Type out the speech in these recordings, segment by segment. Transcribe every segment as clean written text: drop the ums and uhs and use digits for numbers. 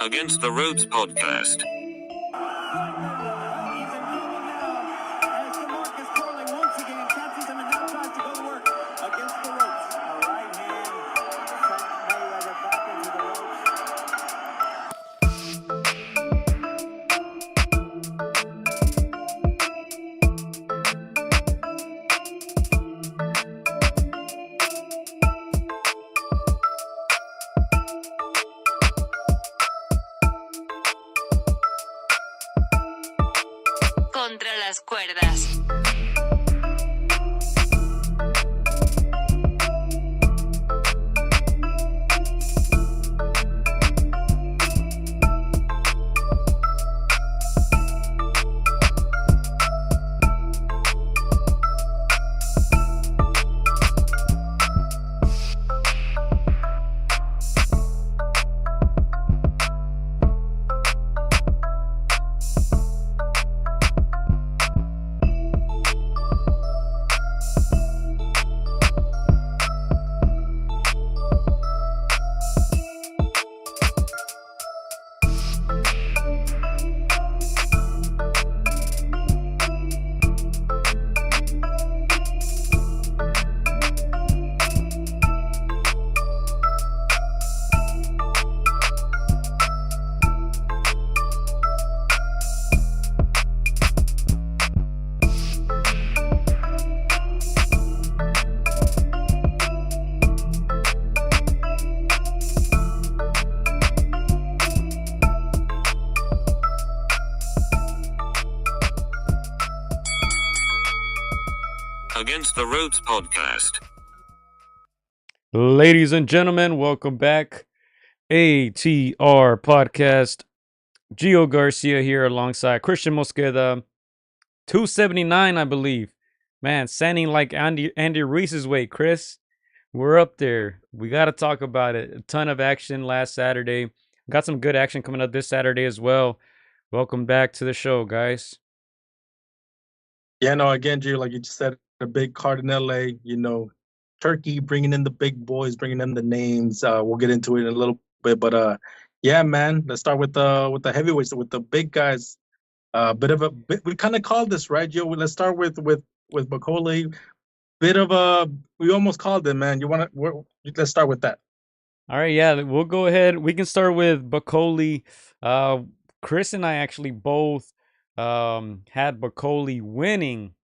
Against the Ropes podcast. Contra las cuerdas. Against the Ropes podcast. Ladies and gentlemen, welcome back. AtR podcast. Gio Garcia here alongside Christian Mosqueda. 279, I believe. Man, sounding like Andy Ruiz's weight, Chris. We're up there. We got to talk about it. A ton of action last Saturday. Got some good action coming up this Saturday as well. Welcome back to the show, guys. Yeah, no, again, Gio, like you just said, a big card in LA, Turkey bringing in the big boys, bringing in the names. We'll get into it in a little bit, but yeah, man, let's start with the heavyweights, with the big guys. We kind of called this, right, Gio? Let's start with Bakole. We almost called it, man. Let's start with that. All right, yeah, we'll go ahead. We can start with Bakole. Chris and I actually both had Bakole winning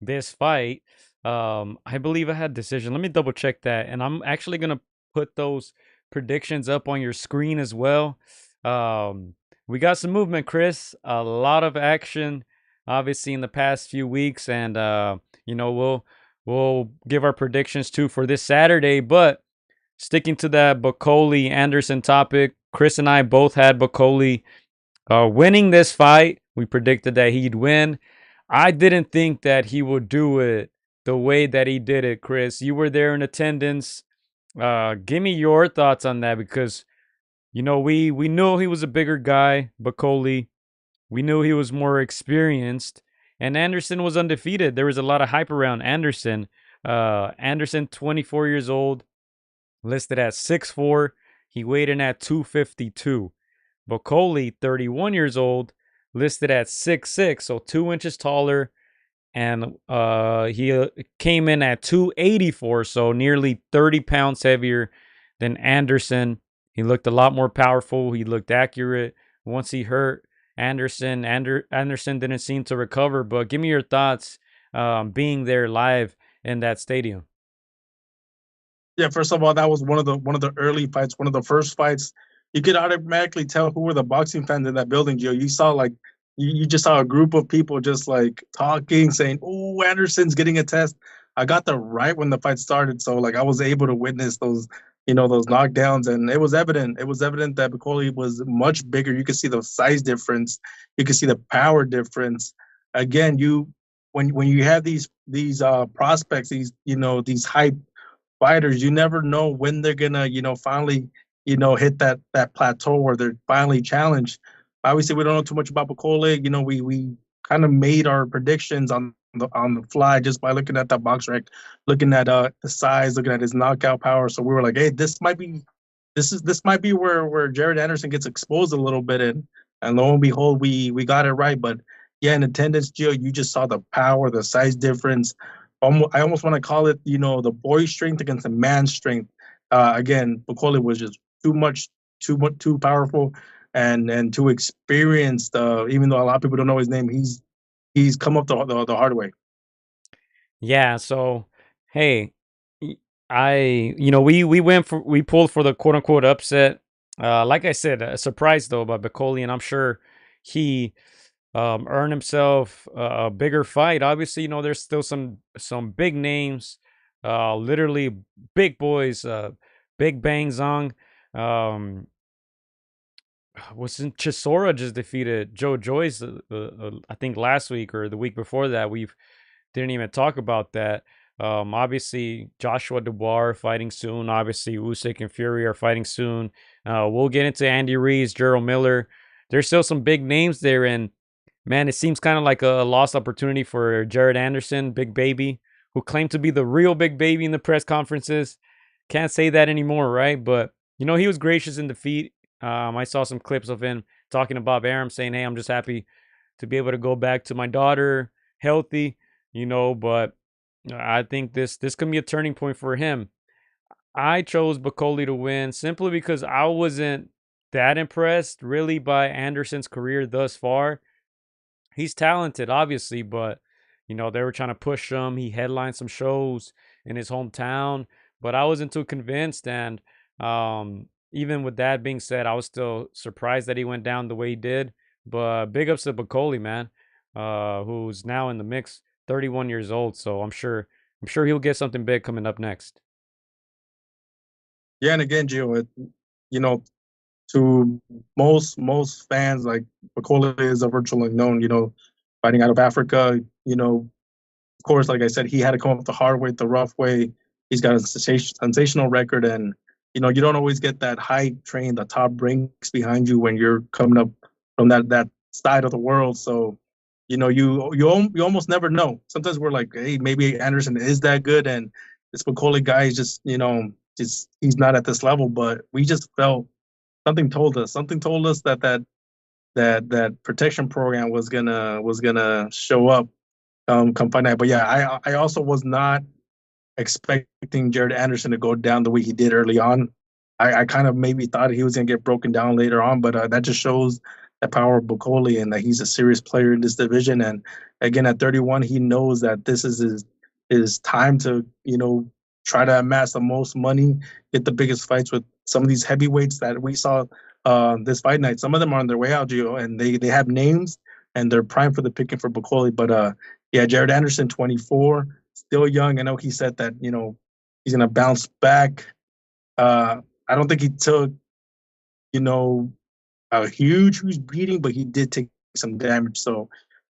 this fight. I believe I had decision. Let me double check that. And I'm actually going to put those predictions up on your screen as well. We got some movement, Chris. A lot of action, obviously, in the past few weeks. And, we'll give our predictions too for this Saturday. But sticking to that Bakole-Anderson topic, Chris and I both had Bakole winning this fight. We predicted that he'd win. I didn't think that he would do it the way that he did it, Chris. You were there in attendance. Give me your thoughts on that, because, we knew he was a bigger guy, Bakole. We knew he was more experienced. And Anderson was undefeated. There was a lot of hype around Anderson. Anderson, 24 years old, listed at 6'4". He weighed in at 252. Bakole, 31 years old, listed at 6'6", so 2 inches taller, and he came in at 284, so nearly 30 pounds heavier than Anderson. He looked a lot more powerful. He looked accurate. Once he hurt Anderson, Anderson didn't seem to recover. But give me your thoughts being there live in that stadium. Yeah, first of all, that was one of the early fights, one of the first fights. You could automatically tell who were the boxing fans in that building, Joe. You saw you just saw a group of people just like talking, saying, "Oh, Anderson's getting a test." I got there right when the fight started, so I was able to witness those knockdowns, and it was evident. It was evident that Bakole was much bigger. You could see the size difference. You could see the power difference. Again, when you have these prospects, these hype fighters, you never know when they're gonna finally hit that plateau where they're finally challenged. Obviously, we don't know too much about Bakole. We kind of made our predictions on the fly just by looking at that box rec, looking at the size, looking at his knockout power. So we were like, hey, this might be this might be where Jared Anderson gets exposed a little bit, and lo and behold, we got it right. But yeah, in attendance, Gio, you just saw the power, the size difference. I almost want to call it, the boy strength against the man strength. Again, Bakole was just too powerful, and too experienced. Even though a lot of people don't know his name, he's come up the hard way. Yeah, so hey, we pulled for the quote unquote upset. Like I said, a surprise though by Bakole, and I'm sure he earned himself a bigger fight. Obviously, there's still some big names, literally big boys, Big Bang Zong. Um, wasn't Chisora just defeated Joe Joyce? I think last week or the week before that. We've didn't even talk about that. Obviously, Joshua Dubois fighting soon. Obviously, Usyk and Fury are fighting soon. We'll get into Andy Ruiz, Jarrell Miller. There's still some big names there, and man, it seems kind of like a lost opportunity for Jared Anderson, Big Baby, who claimed to be the real Big Baby in the press conferences. Can't say that anymore, right? But he was gracious in defeat. I saw some clips of him talking to Bob Arum, saying, "Hey, I'm just happy to be able to go back to my daughter healthy." But I think this can be a turning point for him. I chose Bakole to win simply because I wasn't that impressed really by Anderson's career thus far. He's talented, obviously, but they were trying to push him. He headlined some shows in his hometown, but I wasn't too convinced. And even with that being said, I was still surprised that he went down the way he did. But big ups to Bakole, man, who's now in the mix, 31 years old. So I'm sure he'll get something big coming up next. Yeah, and again, Gio, you know, to most fans, like Bakole is a virtual unknown. Fighting out of Africa. Of course, like I said, he had to come up the hard way, the rough way. He's got a sensational record, and you don't always get that hype train, the top ranks behind you when you're coming up from that side of the world. So, you almost never know. Sometimes we're like, hey, maybe Anderson is that good, and this Bakole guy is just he's not at this level. But we just felt something told us that protection program was gonna show up come fight night. But yeah, I also was not expecting Jared Anderson to go down the way he did early on. I kind of maybe thought he was gonna get broken down later on, but that just shows the power of Bakole and that he's a serious player in this division. And again, at 31, he knows that this is his time to try to amass the most money, get the biggest fights with some of these heavyweights that we saw this fight night. Some of them are on their way out, Gio, and they have names and they're primed for the picking for Bakole. But yeah, Jared Anderson, 24, still young. I know he said that he's gonna bounce back. I don't think he took a huge beating, but he did take some damage. So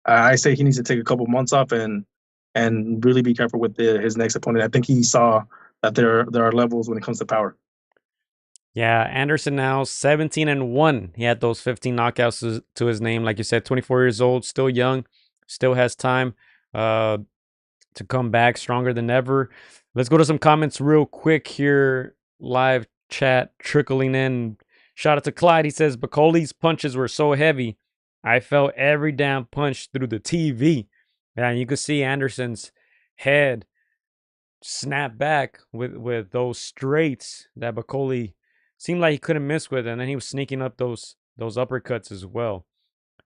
I say he needs to take a couple months off and really be careful with his next opponent. I think he saw that there are levels when it comes to power. Yeah, Anderson now 17-1. He had those 15 knockouts to his name. Like you said, 24 years old, still young, still has time to come back stronger than ever. Let's go to some comments real quick here. Live chat trickling in. Shout out to Clyde. He says, Bakole's punches were so heavy. I felt every damn punch through the TV. And you could see Anderson's head snap back with those straights that Bakole seemed like he couldn't miss with, and then he was sneaking up those uppercuts as well.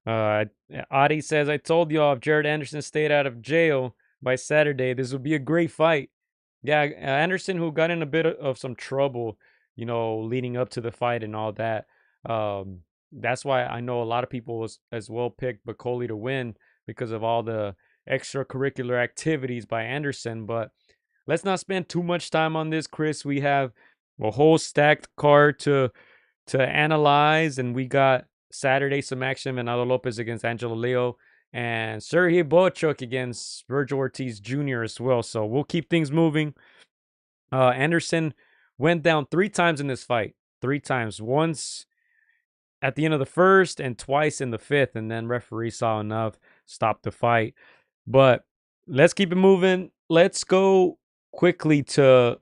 Adi says, I told y'all if Jared Anderson stayed out of jail by Saturday, this would be a great fight. Yeah, Anderson, who got in a bit of some trouble, leading up to the fight and all that. That's why I know a lot of people as well picked Bakole to win because of all the extracurricular activities by Anderson. But let's not spend too much time on this, Chris. We have a whole stacked card to analyze, and we got Saturday some action: Venado Lopez against Angelo Leo, and Sergey Bohachuk against Virgil Ortiz Jr. as well. So we'll keep things moving. Anderson went down 3 times in this fight. 3 times. Once at the end of the first and twice in the 5th, and then referee saw enough, stopped the fight. But let's keep it moving. Let's go quickly to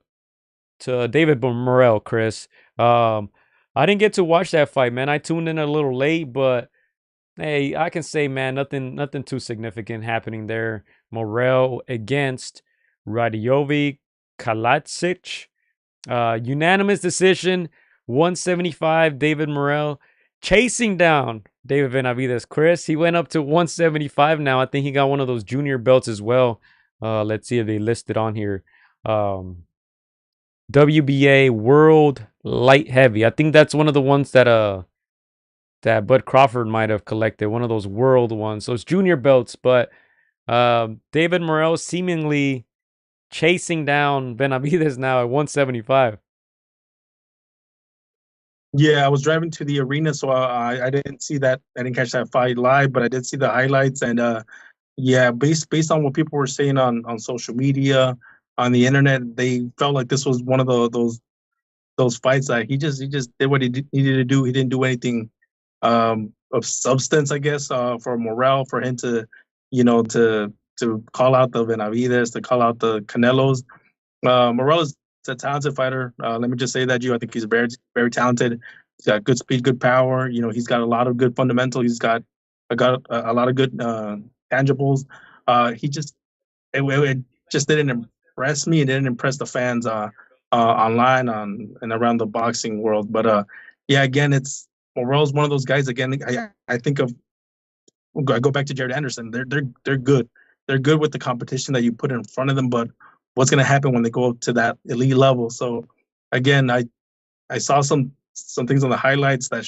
to David Morrell, Chris. I didn't get to watch that fight, man. I tuned in a little late, but hey, I can say, man, nothing too significant happening there. Morrell against Radiovic Kalatsic. Unanimous decision, 175, David Morrell chasing down David Benavidez. Chris, he went up to 175 now. I think he got one of those junior belts as well. Let's see if they listed on here. WBA World Light Heavy. I think that's one of the ones that Bud Crawford might have collected, one of those world ones. So it's junior belts, but David Morrell seemingly chasing down Benavidez now at 175. Yeah, I was driving to the arena, so I didn't see that. I didn't catch that fight live, but I did see the highlights. And yeah, based on what people were saying on social media, on the internet, they felt like this was one of those fights that he just did what he needed to do. He didn't do anything of substance, I guess, for Morrell, for him to, to call out the Benavidez, to call out the Canelos. Morrell is a talented fighter. Let me just say that, I think he's very, very talented. He's got good speed, good power. He's got a lot of good fundamentals. He's got a lot of good tangibles. It just didn't impress me. It didn't impress the fans online and around the boxing world. But yeah, again, Morrell's one of those guys. Again, I think I go back to Jared Anderson. They're good. They're good with the competition that you put in front of them, but what's going to happen when they go up to that elite level? So again, I saw some things on the highlights that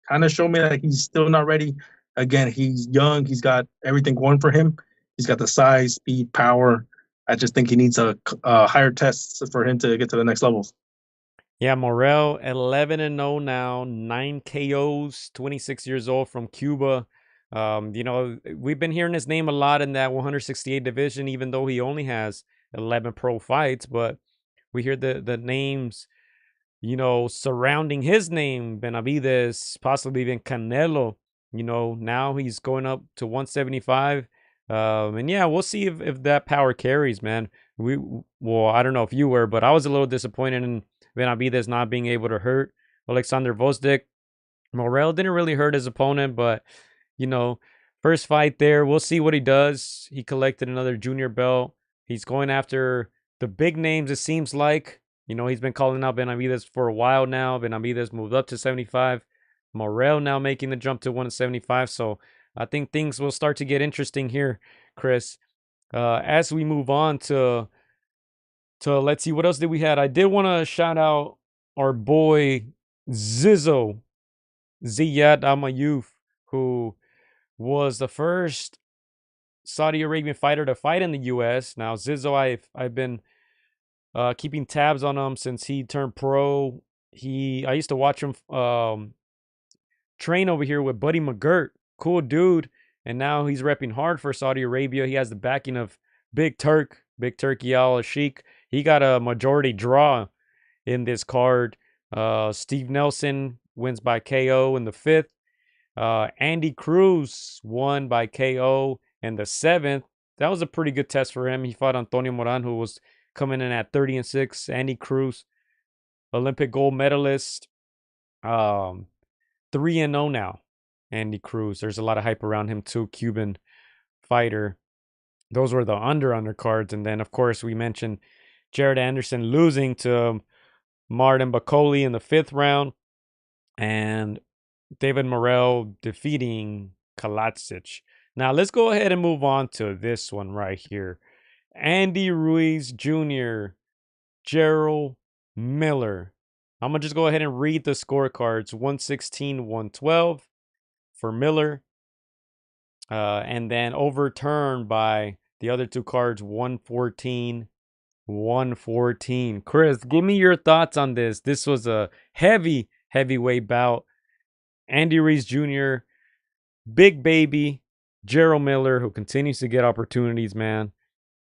kind of show me that he's still not ready. Again, he's young. He's got everything going for him. He's got the size, speed, power. I just think he needs a higher test for him to get to the next levels. Yeah, Morrell 11-0 now, 9 KOs, 26 years old, from Cuba. We've been hearing his name a lot in that 168 division, even though he only has 11 pro fights. But we hear the names, surrounding his name, Benavidez, possibly even Canelo. Now he's going up to 175. And yeah, we'll see if that power carries, man. I don't know if you were, but I was a little disappointed in Benavidez not being able to hurt Alexander Vosdik. Morrell didn't really hurt his opponent, but first fight there, we'll see what he does. He collected another junior belt. He's going after the big names, it seems like. He's been calling out Benavidez for a while now. Benavidez moved up to 75. Morrell now making the jump to 175. So I think things will start to get interesting here, Chris. As we move on to let's see, what else did we had? I did want to shout out our boy Zizzo, Ziyad Amayuf, who was the first Saudi Arabian fighter to fight in the U.S. Now, Zizzo, I've been keeping tabs on him since he turned pro. I used to watch him train over here with Buddy McGirt. Cool dude. And now he's repping hard for Saudi Arabia. He has the backing of Big Turkey Al-Sheikh. He got a majority draw in this card. Steve Nelson wins by KO in the 5th. Andy Cruz won by KO in the 7th. That was a pretty good test for him. He fought Antonio Moran, who was coming in at 30-6. Andy Cruz, Olympic gold medalist, 3-0 now. Andy Cruz. There's a lot of hype around him too. Cuban fighter. Those were the undercards. And then, of course, we mentioned Jared Anderson losing to Martin Bakole in the 5th round. And David Morrell defeating Kalatsic. Now, let's go ahead and move on to this one right here. Andy Ruiz Jr., Jarrell Miller. I'm going to just go ahead and read the scorecards. 116, 112 for Miller. And then overturned by the other two cards, 114, 114. Chris, give me your thoughts on this. This was a heavyweight bout. Andy Ruiz Jr., big baby, Jarrell Miller, who continues to get opportunities, man.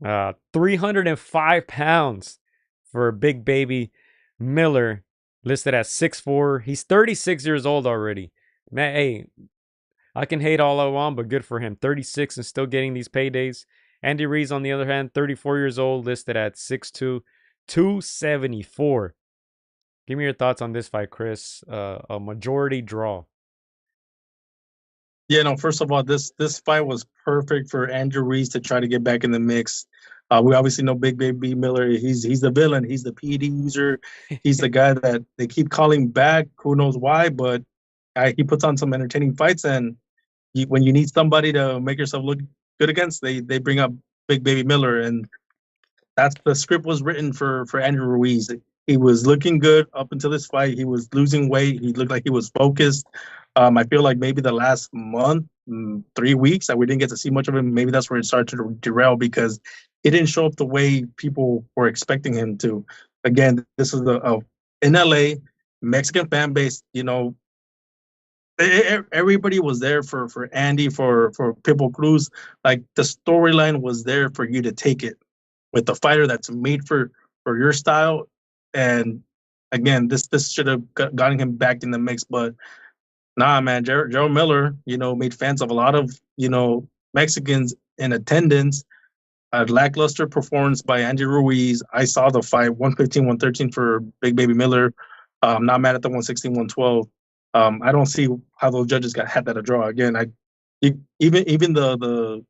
305 pounds for big baby Miller, listed at 6'4". He's 36 years old already. Man, hey, I can hate all I want, but good for him. 36 and still getting these paydays. Andy Ruiz, on the other hand, 34 years old, listed at 6'2", 274. Give me your thoughts on this fight, Chris. A majority draw. Yeah, no. First of all, this fight was perfect for Andrew Ruiz to try to get back in the mix. We obviously know Big Baby Miller. He's the villain. He's the PD user. He's the guy that they keep calling back. Who knows why? But he puts on some entertaining fights. And when you need somebody to make yourself look good against, they bring up Big Baby Miller, and that's the script was written for Andrew Ruiz. He was looking good up until this fight. He was losing weight. He looked like he was focused. I feel like maybe the last month, 3 weeks, that we didn't get to see much of him. Maybe that's where it started to derail because he didn't show up the way people were expecting him to. Again, this is in LA, Mexican fan base. Everybody was there for Andy, for Pitbull Cruz. Like the storyline was there for you to take it with the fighter that's made for your style. And again, this should have gotten him back in the mix, but nah, man. Jarrell Miller, made fans of a lot of Mexicans in attendance. A lackluster performance by Andy Ruiz. I saw the fight 115, 113 for Big Baby Miller. Not mad at the 116, 112. I don't see how those judges had that a draw. Again, even the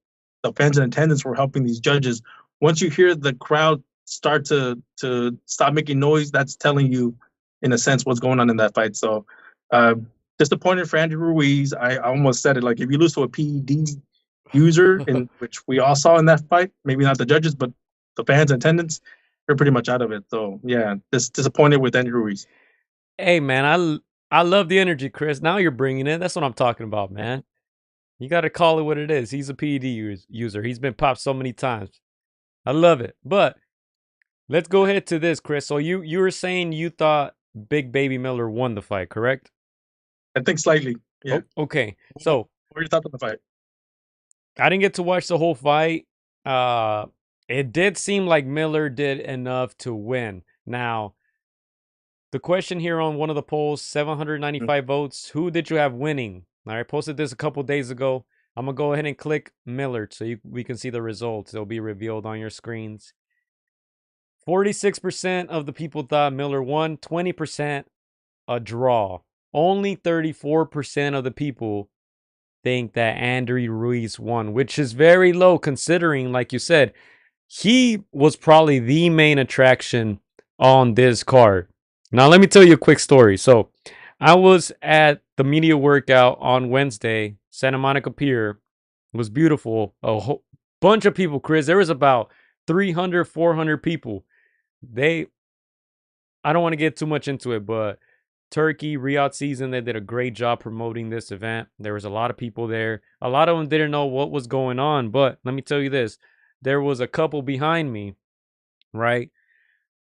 fans in attendance were helping these judges. Once you hear the crowd start to stop making noise, that's telling you, in a sense, what's going on in that fight. So, disappointed for Andrew Ruiz. I almost said it. Like, if you lose to a PED user, in which we all saw in that fight, maybe not the judges, but the fans in attendance, you're pretty much out of it. So, yeah, disappointed with Andrew Ruiz. Hey, man, I love the energy, Chris. Now you're bringing it. That's what I'm talking about, man. You got to call it what it is. He's a PED user. He's been popped so many times. I love it. But let's go ahead to this, Chris. So you were saying you thought Big Baby Miller won the fight, correct? I think slightly. Yeah. Okay. So what were your thoughts on the fight? I didn't get to watch the whole fight. It did seem like Miller did enough to win. Now, the question here on one of the polls, 795 votes, who did you have winning? I posted this a couple days ago. I'm going to go ahead and click Miller so we can see the results. They'll be revealed on your screens. 46% of the people thought Miller won, 20% a draw. Only 34% of the people think that Andy Ruiz won, which is very low considering, like you said, he was probably the main attraction on this card. Now, let me tell you a quick story. So, I was at the media workout on Wednesday, Santa Monica Pier. It was beautiful. A whole bunch of people, Chris. There was about 300, 400 people. I don't want to get too much into it, but Turkey, Riyadh season, they did a great job promoting this event. There was a lot of people there. A lot of them didn't know what was going on, but let me tell you this. There was a couple behind me, right?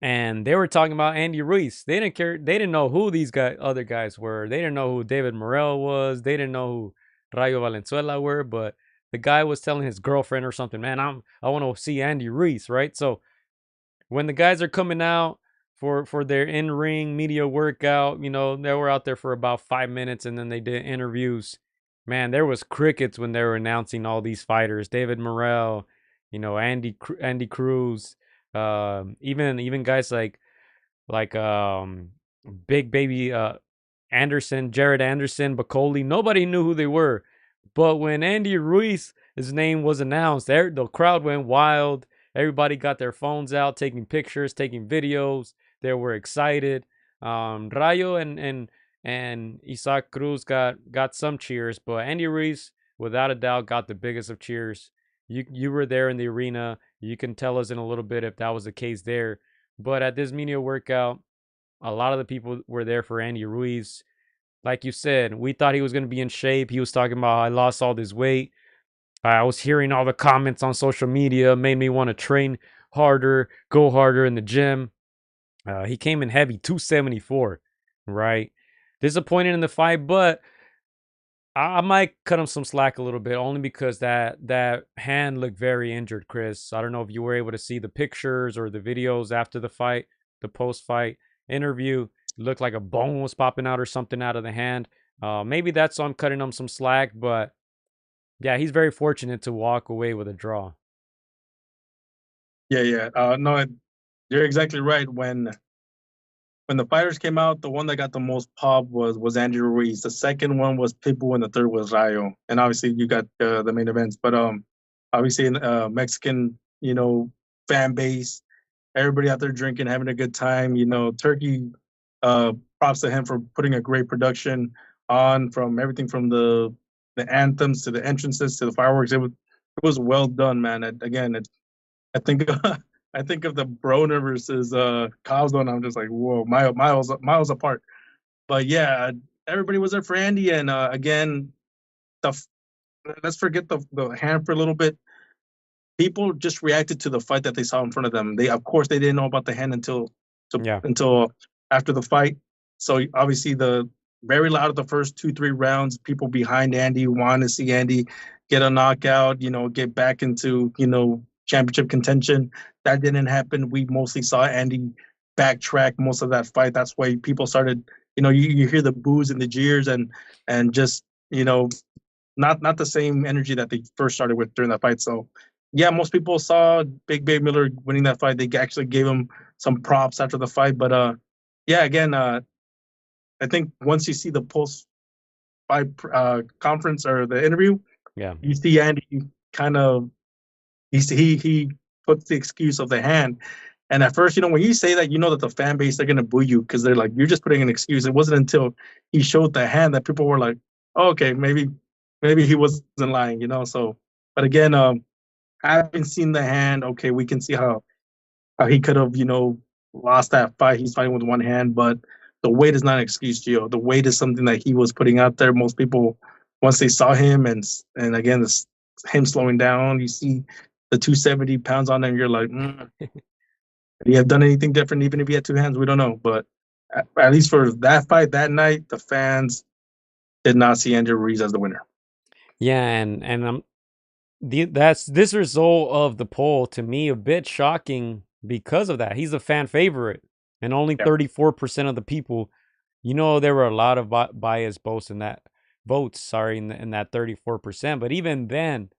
And they were talking about Andy Ruiz. They didn't care. They didn't know who these other guys were. They didn't know who David Morrell was. They didn't know who Rayo Valenzuela were. But the guy was telling his girlfriend or something, man, I want to see Andy Ruiz, right? So when the guys are coming out for their in-ring media workout, they were out there for about 5 minutes and then they did interviews. Man, there was crickets when they were announcing all these fighters. David Morrell, Andy Cruz. Even guys like Big Baby Anderson, Jared Anderson, Bakole, nobody knew who they were. But when Andy Ruiz, his name was announced, the crowd went wild. Everybody got their phones out, taking pictures, taking videos. They were excited. Rayo and Isaac Cruz got some cheers, but Andy Ruiz, without a doubt, got the biggest of cheers. You were there in the arena. You can tell us in a little bit if that was the case there. But at this media workout, a lot of the people were there for Andy Ruiz. Like you said, we thought he was going to be in shape. He was talking about, I lost all this weight. I was hearing all the comments on social media, made me want to train harder, go harder in the gym. He came in heavy, 274, right? Disappointed in the fight, but I might cut him some slack a little bit, only because that hand looked very injured, Chris. I don't know if you were able to see the pictures or the videos after the fight, the post-fight interview. It looked like a bone was popping out or something out of the hand. Maybe that's why I'm cutting him some slack, but yeah, he's very fortunate to walk away with a draw. Yeah. No, You're exactly right. When the fighters came out, the one that got the most pop was Andy Ruiz. The second one was Pitbull, and the third was Rayo. And obviously, you got the main events. But obviously, Mexican, fan base, everybody out there drinking, having a good time. Turkey, props to him for putting a great production on, from everything from the anthems to the entrances to the fireworks. It was well done, man. Again, I think I think of the Broner versus Cosmo, and I'm just like, whoa, miles apart. But yeah, everybody was there for Andy, and again, the let's forget the hand for a little bit. People just reacted to the fight that they saw in front of them. Of course, they didn't know about the hand Yeah. until after the fight. So obviously, the very loud of the first 2-3 rounds. People behind Andy wanted to see Andy get a knockout. Get back into championship contention. That didn't happen. We mostly saw Andy backtrack most of that fight. That's why people started. You hear the boos and the jeers and just not the same energy that they first started with during that fight. So yeah, most people saw Big Baby Miller winning that fight. They actually gave him some props after the fight. But yeah, again, I think once you see the post fight conference or the interview, Yeah. you see Andy kind of he puts the excuse of the hand. And at first, when you say that, that the fan base, they're gonna boo you because they're like, you're just putting an excuse. It wasn't until he showed the hand that people were like, oh, okay, maybe he wasn't lying. So, but again, having seen the hand, okay, we can see how he could have, lost that fight. He's fighting with one hand, but the weight is not an excuse, Gio. The weight is something that he was putting out there. Most people, once they saw him, and again, this him slowing down, you see the 270 pounds on him, you're like, would he have done anything different even if he had two hands? We don't know. But at least for that fight that night, the fans did not see Andrew Ruiz as the winner. Yeah, and that's this result of the poll to me a bit shocking because of that. He's a fan favorite, and only 34% of the people. There were a lot of bias votes in that in that 34%. But even then,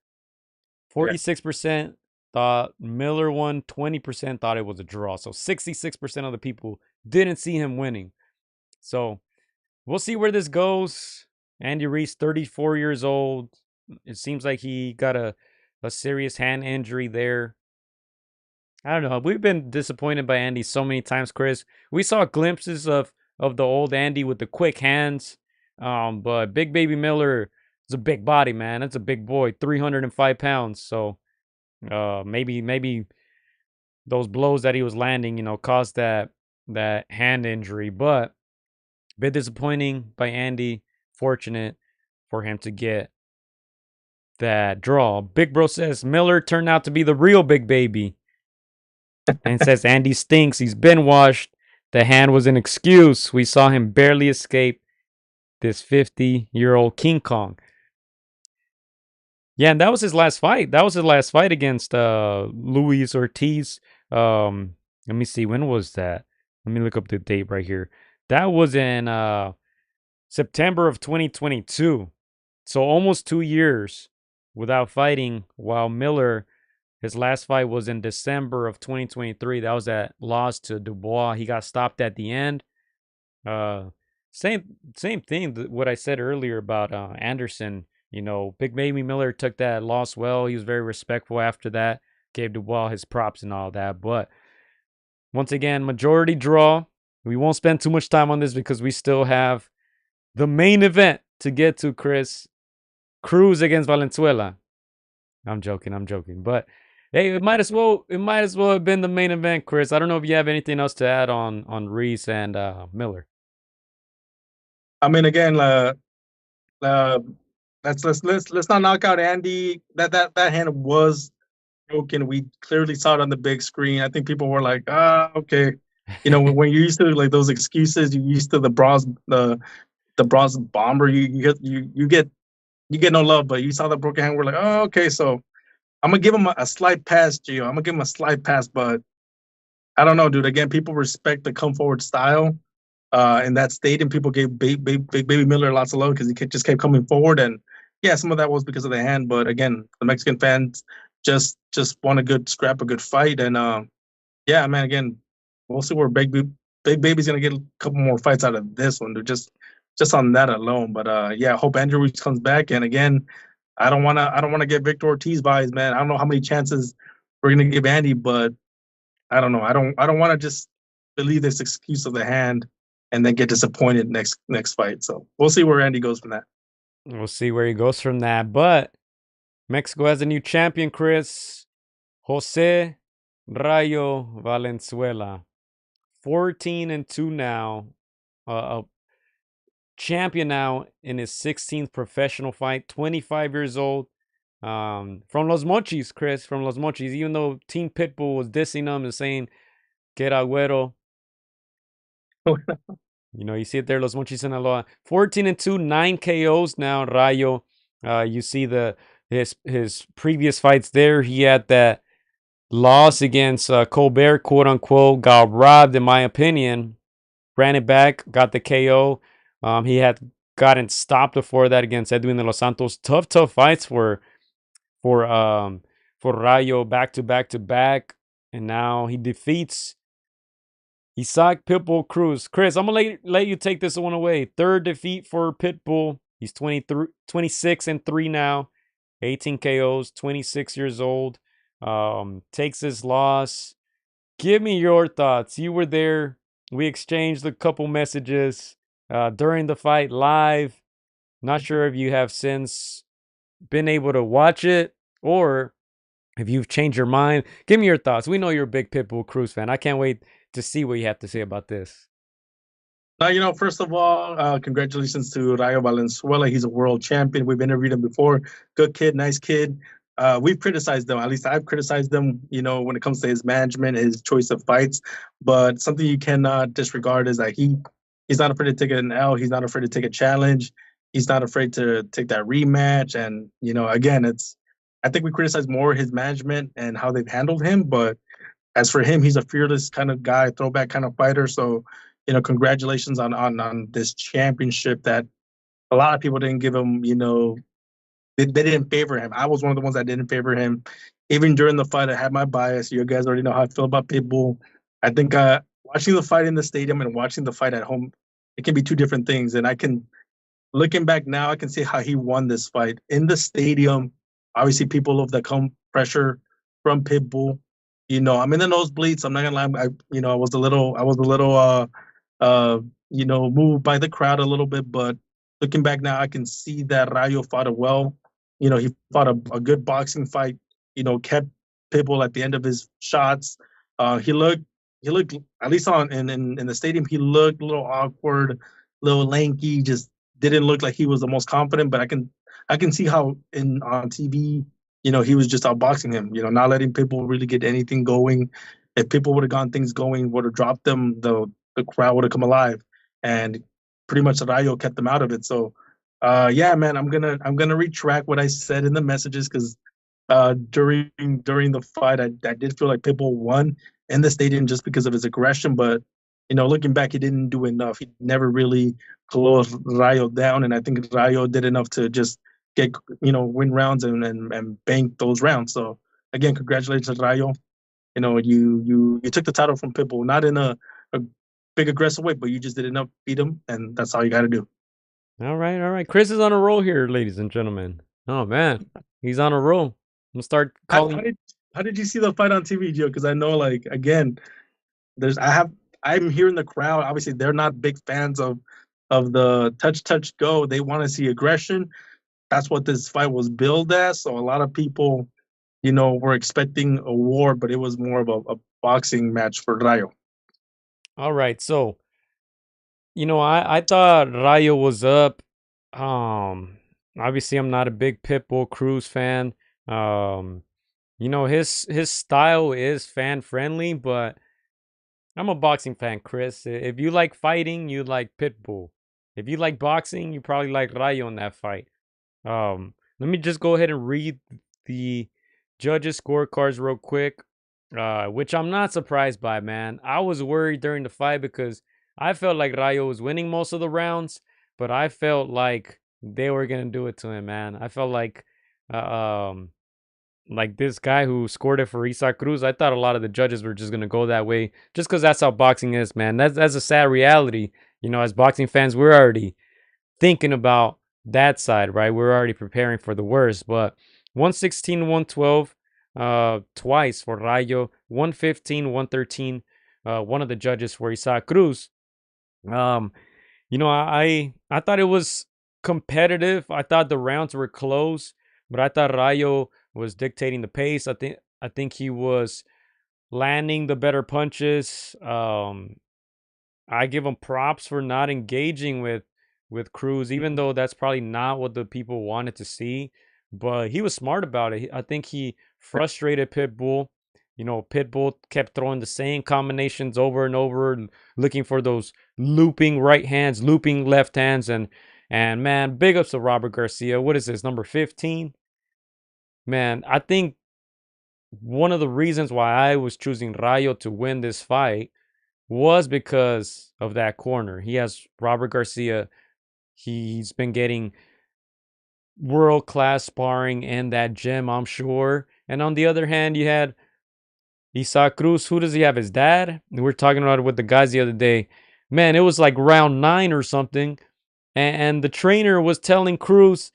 46% thought Miller won. 20% thought it was a draw. So 66% of the people didn't see him winning. So we'll see where this goes. Andy Ruiz, 34 years old. It seems like he got a serious hand injury there. I don't know. We've been disappointed by Andy so many times, Chris. We saw glimpses of the old Andy with the quick hands. But Big Baby Miller is a big body, man. That's a big boy, 305 pounds. So maybe those blows that he was landing, caused that hand injury. But a bit disappointing by Andy. Fortunate for him to get that draw. Big Bro says Miller turned out to be the real Big Baby. And says Andy stinks. He's been washed. The hand was an excuse. We saw him barely escape this 50-year-old King Kong. Yeah, and that was his last fight. That was his last fight against Luis Ortiz. Let me see. When was that? Let me look up the date right here. That was in September of 2022. So almost 2 years without fighting, while Miller, his last fight was in December of 2023. That was that loss to Dubois. He got stopped at the end. Same thing, what I said earlier about Anderson. Big Baby Miller took that loss well. He was very respectful after that. Gave Dubois his props and all that. But once again, majority draw. We won't spend too much time on this because we still have the main event to get to, Chris. Cruz against Valenzuela. I'm joking. But hey, it might as well have been the main event, Chris. I don't know if you have anything else to add on Ruiz and Miller. I mean, again, let's not knock out Andy. That hand was broken. We clearly saw it on the big screen. I think people were like, okay. When you're used to like those excuses, you're used to the bronze bomber. You get no love, but you saw the broken hand. We're like, oh, okay. So I'm gonna give him a slight pass, Gio. I'm gonna give him a slight pass, but I don't know, dude. Again, people respect the come forward style in that state, and people gave Big Baby Miller lots of love because he just kept coming forward. And yeah, some of that was because of the hand, but again, the Mexican fans just want a good scrap, a good fight, and Yeah, man. Again, we'll see where Big Baby's gonna get a couple more fights out of this one. They're just on that alone. But yeah, I hope Andrew Ruiz comes back. And again, I don't wanna get Victor Ortiz vibes, man. I don't know how many chances we're gonna give Andy, but I don't know. I don't want to just believe this excuse of the hand and then get disappointed next fight. So we'll see where Andy goes from that. We'll see where he goes from that. But Mexico has a new champion, Chris. Jose Rayo Valenzuela. 14-2 now. A champion now in his 16th professional fight. 25 years old. From Los Mochis, Chris. From Los Mochis. Even though Team Pitbull was dissing him and saying, "Que era güero." You know, you see it there, Los Mochis Sinaloa. 14-2, 9 KOs now, Rayo. You see his previous fights there. He had that loss against Colbert, quote unquote, got robbed, in my opinion. Ran it back, got the KO. He had gotten stopped before that against Edwin de los Santos. Tough fights for Rayo, back to back to back. And now he defeats Isaac Pitbull Cruz. Chris, I'm gonna let you take this one away. Third defeat for Pitbull. He's 26-3 now. 18 KOs, 26 years old. Takes his loss. Give me your thoughts. You were there. We exchanged a couple messages during the fight live. Not sure if you have since been able to watch it or if you've changed your mind. Give me your thoughts. We know you're a big Pitbull Cruz fan. I can't wait to see what you have to say about this. First of all, congratulations to Rayo Valenzuela. He's a world champion. We've interviewed him before. Good kid, nice kid. We've criticized them. At least I've criticized them, when it comes to his management, his choice of fights. But something you cannot disregard is that he's not afraid to take an L. He's not afraid to take a challenge. He's not afraid to take that rematch. And, again, I think we criticize more his management and how they've handled him. But as for him, he's a fearless kind of guy, throwback kind of fighter. So, congratulations on this championship that a lot of people didn't give him. They didn't favor him. I was one of the ones that didn't favor him. Even during the fight, I had my bias. You guys already know how I feel about Pitbull. I think watching the fight in the stadium and watching the fight at home, it can be two different things. And looking back now, I can see how he won this fight in the stadium. Obviously, people love the pressure from Pitbull. I'm in the nosebleeds. I'm not gonna lie. I was a little moved by the crowd a little bit. But looking back now, I can see that Rayo fought it well. He fought a good boxing fight. Kept Pitbull at the end of his shots. He looked at least in the stadium. He looked a little awkward, a little lanky. Just didn't look like he was the most confident. But I can see how on TV, he was just outboxing him. Not letting Pitbull really get anything going. If Pitbull would have gone things going, would have dropped them, the crowd would have come alive, and pretty much Rayo kept them out of it. So, yeah, man, I'm gonna retract what I said in the messages because during the fight, I did feel like Pitbull won in the stadium just because of his aggression. But looking back, he didn't do enough. He never really closed Rayo down, and I think Rayo did enough to just get win rounds and bank those rounds. So again, congratulations, Rayo. You took the title from Pitbull, not in a big aggressive way, but you just did enough to beat him, and that's all you got to do. All right. Chris is on a roll here, ladies and gentlemen. Oh man, he's on a roll. I'm gonna start calling. How did you see the fight on TV, Joe? Because I know, like, again, I'm hearing the crowd. Obviously, they're not big fans of the touch go. They want to see aggression. That's what this fight was billed as. So a lot of people, were expecting a war, but it was more of a boxing match for Rayo. All right, so I thought Rayo was up. Obviously, I'm not a big Pitbull Cruz fan. His style is fan friendly, but I'm a boxing fan, Chris. If you like fighting, you like Pitbull. If you like boxing, you probably like Rayo in that fight. Let me just go ahead and read the judges' scorecards real quick, which I'm not surprised by, man. I was worried during the fight because I felt like Rayo was winning most of the rounds, but I felt like they were gonna do it to him, man. I felt like like this guy who scored it for Isaac Cruz, I thought a lot of the judges were just gonna go that way, just because that's how boxing is, man. That's a sad reality. As boxing fans, we're already thinking about that side, right? We're already preparing for the worst. But 116, 112, twice for Rayo, 115, 113. One of the judges for Isaac Cruz. Um, I thought it was competitive. I thought the rounds were close, but I thought Rayo was dictating the pace. I think he was landing the better punches. I give him props for not engaging with Cruz, even though that's probably not what the people wanted to see. But he was smart about it. I think he frustrated Pitbull. Pitbull kept throwing the same combinations over and over, looking for those looping right hands, looping left hands, and man, big ups to Robert Garcia. What is this, number 15? Man, I think one of the reasons why I was choosing Rayo to win this fight was because of that corner. He has Robert Garcia. He's been getting world class sparring in that gym, I'm sure. And on the other hand, you had Isaac Cruz. Who does he have? His dad? We were talking about it with the guys the other day. Man, it was like round 9 or something. And the trainer was telling Cruz,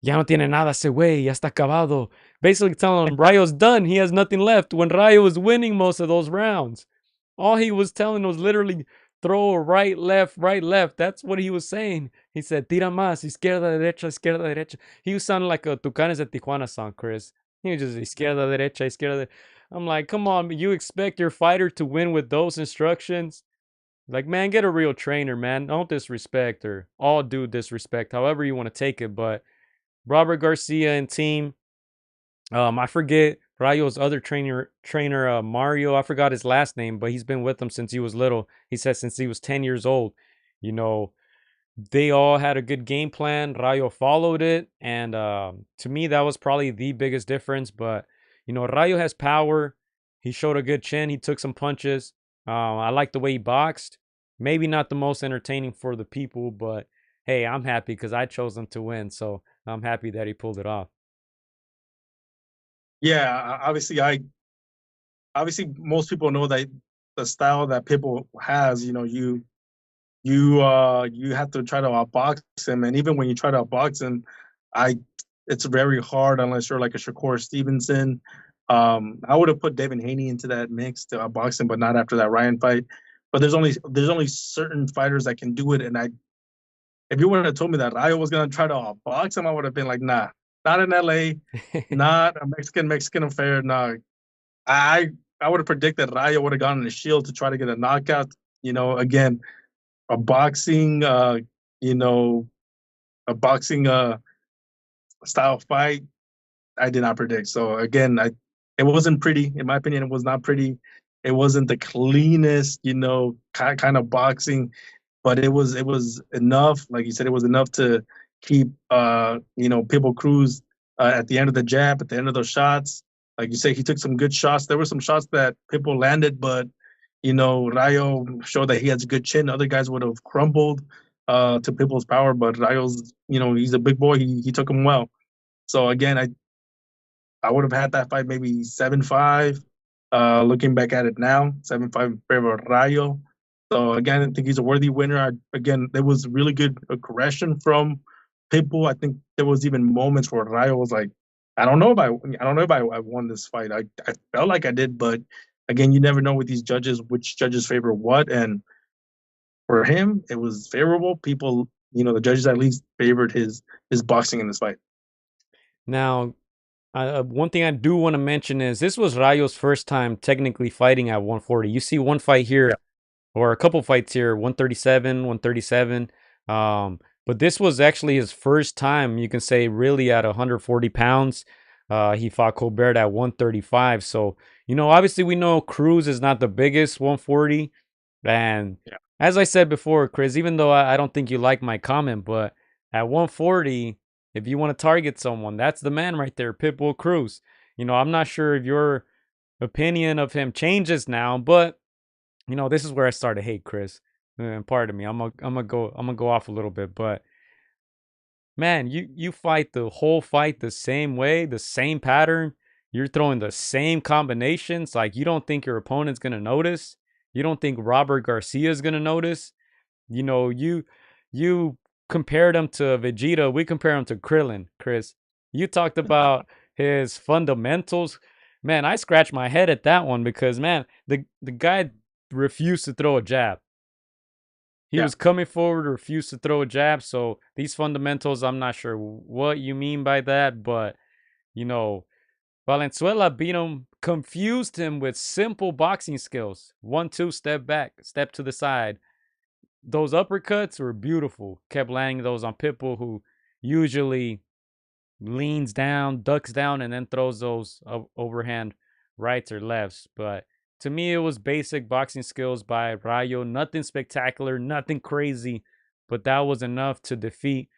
ya no tiene nada ese güey, ya está acabado. Basically telling him Rayo's done. He has nothing left. When Rayo was winning most of those rounds. All he was telling was literally throw right, left, right, left. That's what he was saying. He said, tira más, izquierda, derecha, izquierda, derecha. He was sounding like a Tucanes de Tijuana song, Chris. He was just izquierda, derecha, izquierda. I'm like, come on, you expect your fighter to win with those instructions? Like, man, get a real trainer, man. Don't disrespect or all due disrespect, however you want to take it. But Robert Garcia and team, I forget Rayo's other trainer Mario. I forgot his last name, but he's been with him since he was little. He said since he was 10 years old. You know, they all had a good game plan. Rayo followed it, and to me, that was probably the biggest difference. But Rayo has power. He showed a good chin. He took some punches. I like the way he boxed. Maybe not the most entertaining for the people, but hey, I'm happy because I chose him to win. So I'm happy that he pulled it off. Yeah, obviously most people know that the style that Pitbull has, you have to try to outbox him, and even when you try to outbox him, I it's very hard unless you're like a Shakur Stevenson. I would have put Devin Haney into that mix to outbox him, but not after that Ryan fight. But there's only certain fighters that can do it, and if you would have told me that Rayo was gonna try to outbox him, I would have been like, nah, not in LA, not a Mexican affair. Nah, I I would have predicted Rayo would have gone in the shield to try to get a knockout. Again, a boxing, you know, a boxing style fight. I did not predict. So again, it wasn't pretty. In my opinion, it was not pretty. It wasn't the cleanest, kind of boxing, but it was enough. Like you said, it was enough to keep Pitbull Cruz at the end of the jab, at the end of those shots. Like you say, he took some good shots. There were some shots that Pitbull landed, but Rayo showed that he has a good chin. Other guys would have crumbled to Pitbull's power, but Rayo's, he's a big boy. He took him well. So again, I would have had that fight maybe 7-5. Looking back at it now, 7-5 in favor of Rayo. So again, I think he's a worthy winner. Again, there was really good aggression from Pitbull. I think there was even moments where Rayo was like, I won this fight. I felt like I did, but again, you never know with these judges which judges favor what. And for him, it was favorable. People, the judges at least favored his boxing in this fight. Now, one thing I do want to mention is this was Rayo's first time technically fighting at 140. You see one fight here, or a couple fights here, 137, 137. But this was actually his first time, you can say, really at 140 pounds. He fought Colbert at 135. So, obviously we know Cruz is not the biggest 140. And as I said before, Chris, even though I don't think you like my comment, but at 140, if you want to target someone, that's the man right there, Pitbull Cruz. I'm not sure if your opinion of him changes now, but this is where I start to hate Chris. And pardon me, I'm gonna go off a little bit, but man, you fight the whole fight the same way, the same pattern. You're throwing the same combinations. Like, you don't think your opponent's gonna notice. You don't think Robert Garcia is gonna notice. You know, you compared him to Vegeta. We compare him to Krillin, Chris. You talked about his fundamentals. Man, I scratched my head at that one because, man, the guy refused to throw a jab. He Yeah. was coming forward, refused to throw a jab. So these fundamentals, I'm not sure what you mean by that, but you know, Valenzuela beat him, confused him with simple boxing skills. 1-2, step back, step to the side. Those uppercuts were beautiful. Kept landing those on Pitbull, who usually leans down, ducks down, and then throws those overhand rights or lefts. But to me, it was basic boxing skills by Rayo. Nothing spectacular, nothing crazy, but that was enough to defeat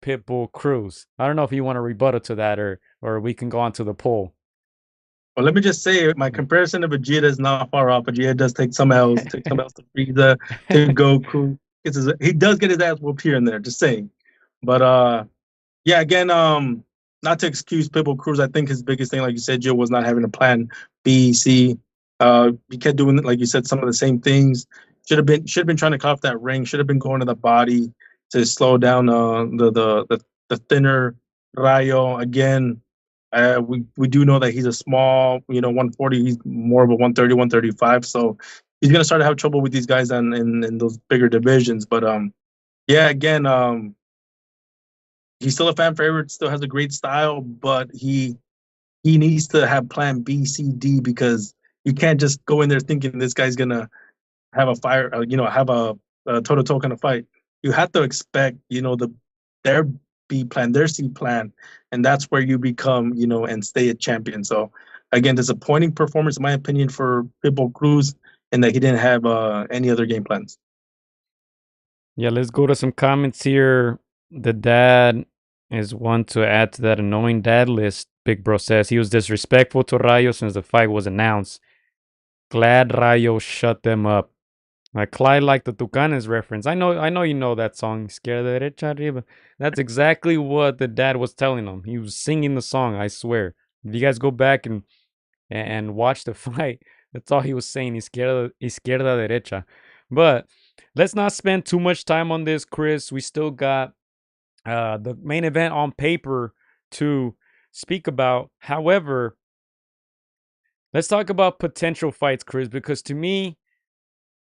Pitbull Cruz. I don't know if you want to rebuttal to that, or we can go on to the poll. Well, let me just say my comparison to Vegeta is not far off. Vegeta does take some L's, to Frieza, to Goku. He does get his ass whooped here and there, just saying. But yeah, again, not to excuse Pitbull Cruz, I think his biggest thing, like you said, Joe, was not having a plan B, C. He kept doing, like you said, some of the same things. Should have been trying to cut off that ring. Should have been going to the body to slow down the thinner Rayo. Again, we do know that he's a small, 140. He's more of a 130, 135. So he's gonna start to have trouble with these guys in those bigger divisions. But yeah, again, he's still a fan favorite. Still has a great style, but he needs to have plan B, C, D, because you can't just go in there thinking this guy's gonna have a fire, have a toe-to-toe kind of fight. You have to expect, their B plan, their C plan, and that's where you become, and stay a champion. So again, disappointing performance in my opinion for Pitbull Cruz, and that he didn't have any other game plans. Yeah, let's go to some comments here. The dad is one to add to that annoying dad list. Big Bro says he was disrespectful to Rayo since the fight was announced. Glad Rayo shut them up. Like Clyde liked the Tucanes reference. I know you know that song, Izquierda Derecha Arriba. That's exactly what the dad was telling him. He was singing the song, I swear. If you guys go back and watch the fight, that's all he was saying, Izquierda Derecha. But let's not spend too much time on this, Chris. We still got the main event on paper to speak about. However, let's talk about potential fights, Chris, because to me,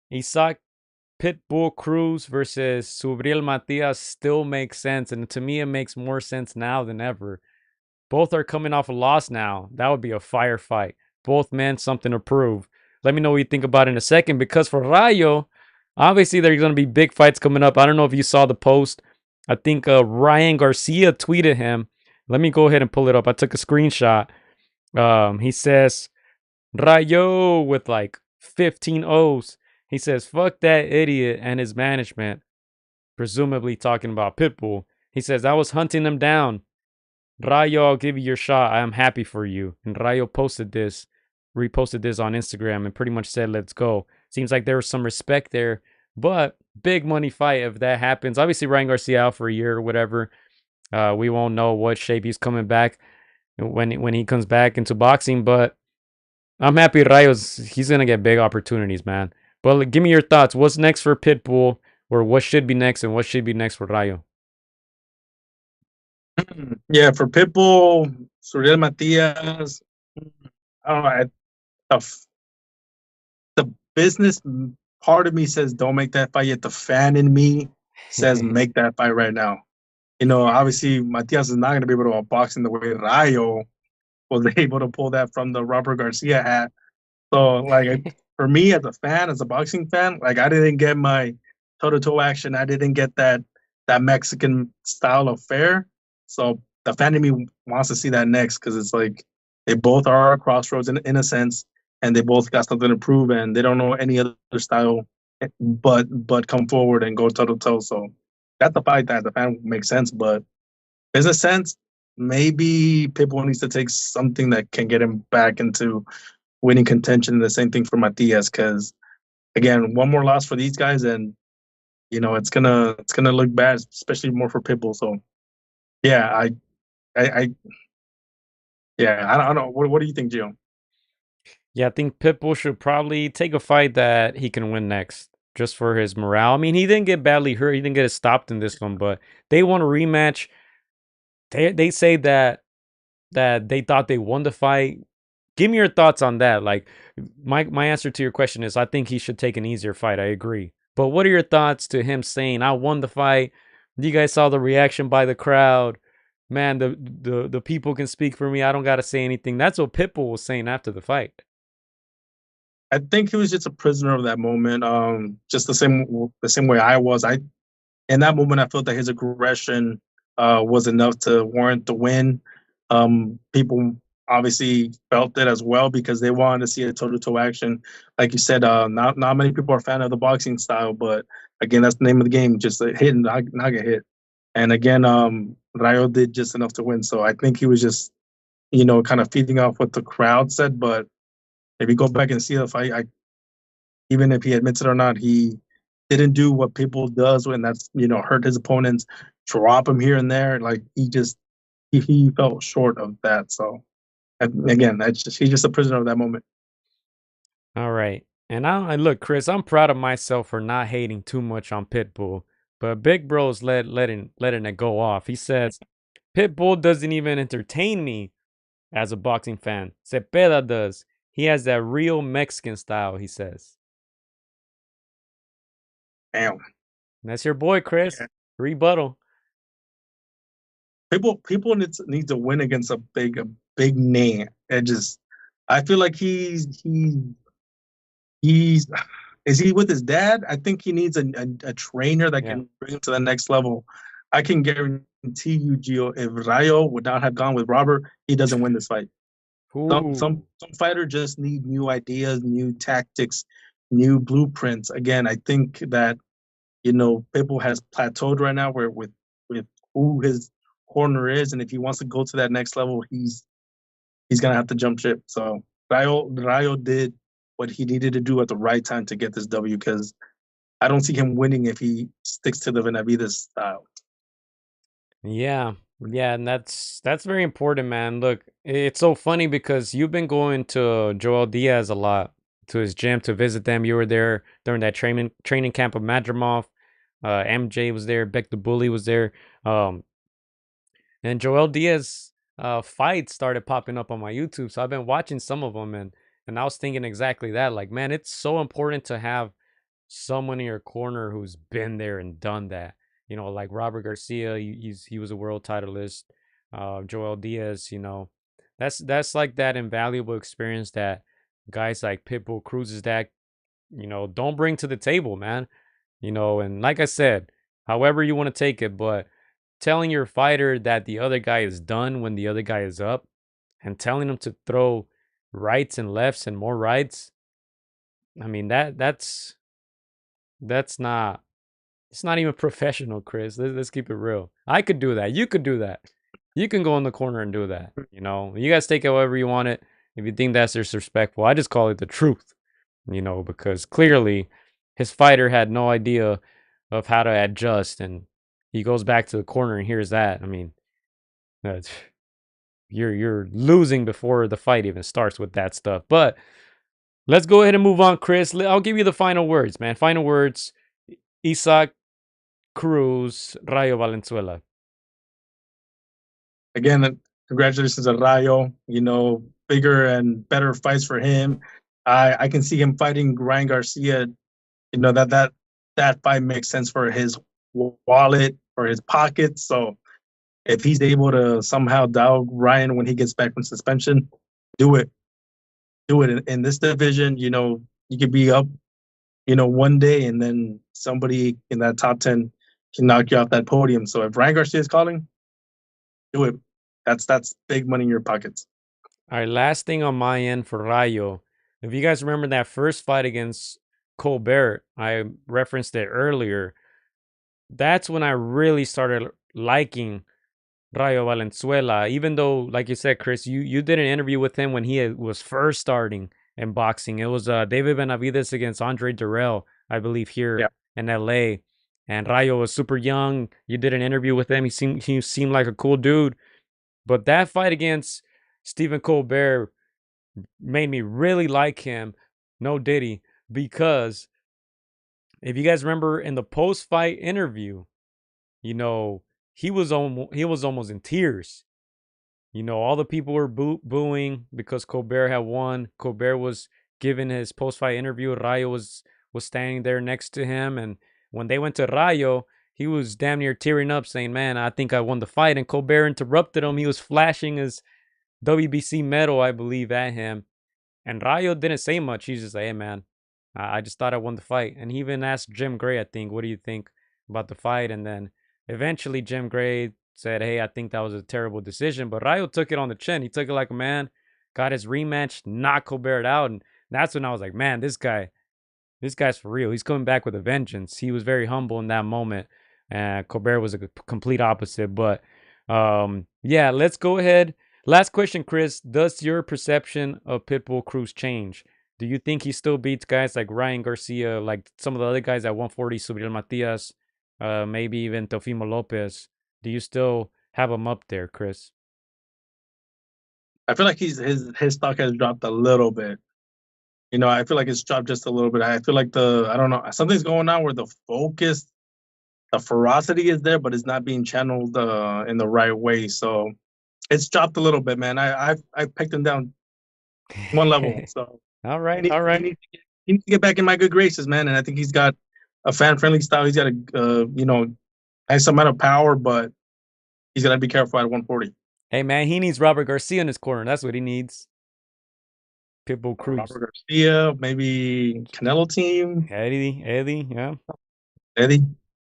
Isaac Pitbull Cruz versus Subriel Matias still makes sense. And to me, it makes more sense now than ever. Both are coming off a loss now. That would be a firefight. Both men, something to prove. Let me know what you think about it in a second. Because for Rayo, obviously there's going to be big fights coming up. I don't know if you saw the post. I think Ryan Garcia tweeted him. Let me go ahead and pull it up. I took a screenshot. He says, Rayo with like 15 O's. He says, fuck that idiot and his management. Presumably talking about Pitbull. He says, I was hunting him down. Rayo, I'll give you your shot. I am happy for you. And Rayo reposted this on Instagram and pretty much said, let's go. Seems like there was some respect there. But big money fight if that happens. Obviously, Ryan Garcia out for a year or whatever. We won't know what shape he's coming back when he comes back into boxing. But I'm happy he's going to get big opportunities, man. But give me your thoughts. What's next for Pitbull? Or what should be next and what should be next for Rayo? Yeah, for Pitbull, Suriel Matias, I don't know. The business part of me says don't make that fight, yet the fan in me says make that fight right now. Obviously, Matias is not going to be able to box in the way Rayo was able to pull that from the Robert Garcia hat. So, for me as a fan, as a boxing fan, I didn't get my toe-to-toe action. I didn't get that Mexican style of fare. So the fan in me wants to see that next because it's like they both are at crossroads in a sense, and they both got something to prove, and they don't know any other style but come forward and go toe-to-toe. So that's the fight that the fan makes sense. But business sense, maybe Pitbull needs to take something that can get him back into winning contention. And the same thing for Matias, because again, one more loss for these guys, and it's gonna look bad, especially more for Pitbull. So yeah, I Yeah, I don't know. What do you think, Gio? Yeah, I think Pitbull should probably take a fight that he can win next, just for his morale. I mean, he didn't get badly hurt. He didn't get stopped in this one, but they want a rematch. They say that they thought they won the fight. Give me your thoughts on that. Like my answer to your question is I think he should take an easier fight. I agree. But what are your thoughts to him saying I won the fight? You guys saw the reaction by the crowd. Man, the people can speak for me. I don't gotta say anything. That's what Pitbull was saying after the fight. I think he was just a prisoner of that moment. Just the same way I was. In that moment, I felt that his aggression was enough to warrant the win. People obviously felt it as well because they wanted to see a toe-to-toe action. Like you said, not many people are a fan of the boxing style, but again, that's the name of the game: just a hit and not get hit. And again, Rayo did just enough to win. So I think he was just kind of feeding off what the crowd said. But if you go back and see the fight, even if he admits it or not, he didn't do what people does when that's hurt his opponents, drop him here and there. Like he fell short of that. So again, he's just a prisoner of that moment. All right. And I look, Chris, I'm proud of myself for not hating too much on Pitbull. But Big Bro's letting it go off. He says Pitbull doesn't even entertain me as a boxing fan. Cepeda does. He has that real Mexican style, he says. Damn. That's your boy, Chris. Yeah. Rebuttal. People need to win against a big name. I feel like he's is he with his dad? I think he needs a trainer that can bring him to the next level. I can guarantee you, Gio, if Rayo would not have gone with Robert, he doesn't win this fight. Some fighter just need new ideas, new tactics, new blueprints. Again, I think that Pitbull has plateaued right now where with who his corner is, and if he wants to go to that next level, he's gonna have to jump ship. So Rayo did what he needed to do at the right time to get this W because I don't see him winning if he sticks to the Benavides style. Yeah. Yeah, and that's very important, man. Look, it's so funny because you've been going to Joel Diaz a lot, to his gym to visit them. You were there during that training camp of Madrimov. MJ was there, Beck the Bully was there. And Joel Diaz fights started popping up on my YouTube. So I've been watching some of them and I was thinking exactly that. Like, man, it's so important to have someone in your corner who's been there and done that. Like Robert Garcia, he was a world titleist. Joel Diaz, that's like that invaluable experience that guys like Pitbull, Cruz's dad, don't bring to the table, man. And like I said, however you want to take it, but telling your fighter that the other guy is done when the other guy is up and telling him to throw rights and lefts and more rights, I mean that's not, it's not even professional, Chris. Let's keep it real. I could do that. You could do that. You can go in the corner and do that. You guys take it however you want it. If you think that's disrespectful, I just call it the truth. Because clearly his fighter had no idea of how to adjust, and he goes back to the corner and hears that. I mean, that's, you're losing before the fight even starts with that stuff. But let's go ahead and move on, Chris. I'll give you the final words, man. Final words. Isaac Cruz, Rayo Valenzuela. Again, congratulations to Rayo. Bigger and better fights for him. I can see him fighting Ryan Garcia. That fight makes sense for his wallet, for his pockets. So if he's able to somehow dial Ryan when he gets back from suspension, do it. Do it in this division. You could be up, one day, and then somebody in that top 10 can knock you off that podium. So if Ryan Garcia is calling, do it. That's big money in your pockets. All right, last thing on my end for Rayo. If you guys remember that first fight against Colbert, I referenced it earlier. That's when I really started liking Rayo Valenzuela. Even though, like you said, Chris, you did an interview with him when he was first starting in boxing. It was David Benavides against Andre Jarrell, I believe, here in LA. And Rayo was super young. You did an interview with him. He seemed like a cool dude. But that fight against Stephen Colbert made me really like him. No Diddy, because if you guys remember in the post-fight interview, you know, he was almost in tears. You know, all the people were booing because Colbert had won. Colbert was giving his post-fight interview. Rayo was standing there next to him, and when they went to Rayo, he was damn near tearing up, saying, "Man, I think I won the fight." And Colbert interrupted him. He was flashing his WBC medal, I believe, at him. And Rayo didn't say much. He's just like, "Hey, man, I just thought I won the fight." And he even asked Jim Gray, I think, "What do you think about the fight?" And then eventually Jim Gray said, "Hey, I think that was a terrible decision." But Rayo took it on the chin. He took it like a man, got his rematch, knocked Colbert out. And that's when I was like, man, this guy's for real. He's coming back with a vengeance. He was very humble in that moment. Colbert was a complete opposite. But yeah, let's go ahead. Last question, Chris. Does your perception of Pitbull Cruz change? Do you think he still beats guys like Ryan Garcia, like some of the other guys at 140, Subriel Matias, maybe even Teofimo Lopez? Do you still have him up there, Chris? I feel like his stock has dropped a little bit. You know, I feel like it's dropped just a little bit. I feel like I don't know, something's going on where the focus, the ferocity is there, but it's not being channeled in the right way. So it's dropped a little bit, man. I picked him down one level. So all right, all right. He needs to get back in my good graces, man. And I think he's got a fan-friendly style. He's got a nice amount of power, but he's got to be careful at 140. Hey, man, he needs Robert Garcia in his corner. That's what he needs. Pitbull Cruz. Robert Garcia, maybe Canelo team. Eddie, yeah. Eddie.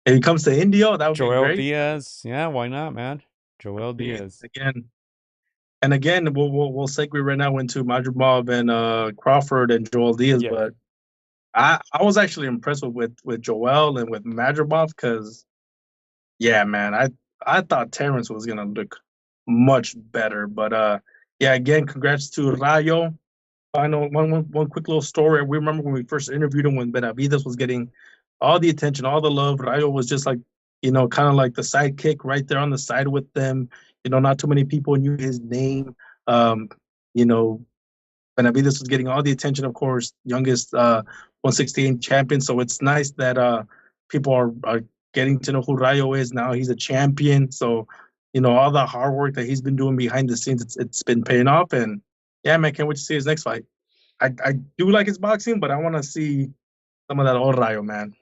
If he comes to India, that would Joel be great. Diaz. Yeah, why not, man? Joel Diaz. Again, we'll segue right now into Madrimov and Crawford and Joel Diaz. Yeah. But I was actually impressed with Joel and with Madrimov because, yeah, man, I thought Terence was gonna look much better. But yeah, again, congrats to Rayo. I know one quick little story. We remember when we first interviewed him when Benavidez was getting all the attention, all the love. Rayo was just like, kind of like the sidekick right there on the side with them. Not too many people knew his name. Benavidez was getting all the attention, of course, youngest 168 champion. So it's nice that people are getting to know who Rayo is now. He's a champion. So, all the hard work that he's been doing behind the scenes, it's been paying off. And yeah, man, can't wait to see his next fight. I do like his boxing, but I want to see some of that old Rayo, man.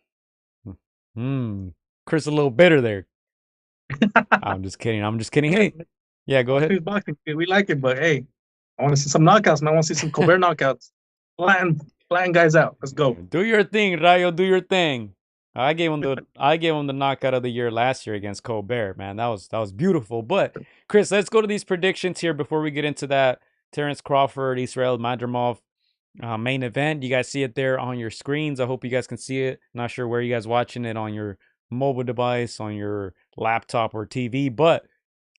Chris, a little bitter there. I'm just kidding. Hey, yeah, go ahead. Boxing, we like it, but hey, I want to see some knockouts, man. I want to see some Colbert knockouts. Flatten guys out. Let's go. Do your thing, Rayo. Do your thing. I gave him the knockout of the year last year against Colbert, man. That was beautiful. But Chris, let's go to these predictions here before we get into that Terence Crawford, Israil Madrimov main event. You guys see it there on your screens. I hope you guys can see it. Not sure where you guys watching it, on your mobile device, on your laptop or TV, but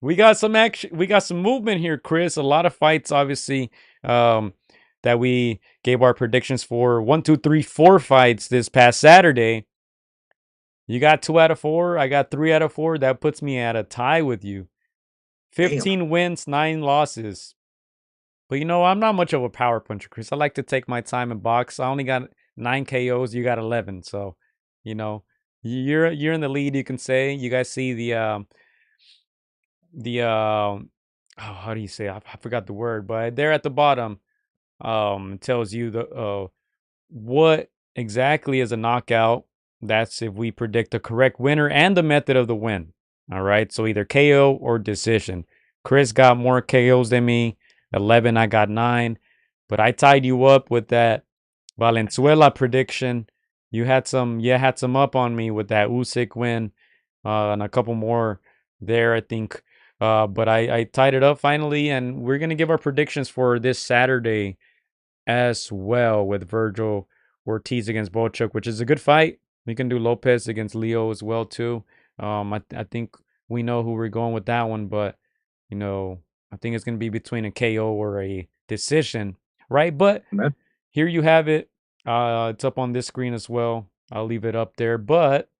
we got some action. We got some movement here, Chris. A lot of fights, obviously, that we gave our predictions for. 1, 2, 3, 4 fights this past Saturday. You got 2 out of 4. I got 3 out of 4. That puts me at a tie with you. 15 wins, 9 losses. But I'm not much of a power puncher, Chris. I like to take my time and box. I only got 9 KOs. You got 11. So, you're in the lead, you can say. You guys see how do you say? I forgot the word, but there at the bottom, it tells you what exactly is a knockout. That's if we predict the correct winner and the method of the win. All right, so either KO or decision. Chris got more KOs than me, 11. I got 9, but I tied you up with that Valenzuela prediction. You had some up on me with that Usyk win, and a couple more there, I think. But I tied it up finally, and we're going to give our predictions for this Saturday as well with Virgil Ortiz against Bohachuk, which is a good fight. We can do Lopez against Leo as well, too. I think we know who we're going with that one, but, I think it's going to be between a KO or a decision, right? But here you have it. It's up on this screen as well. I'll leave it up there. But,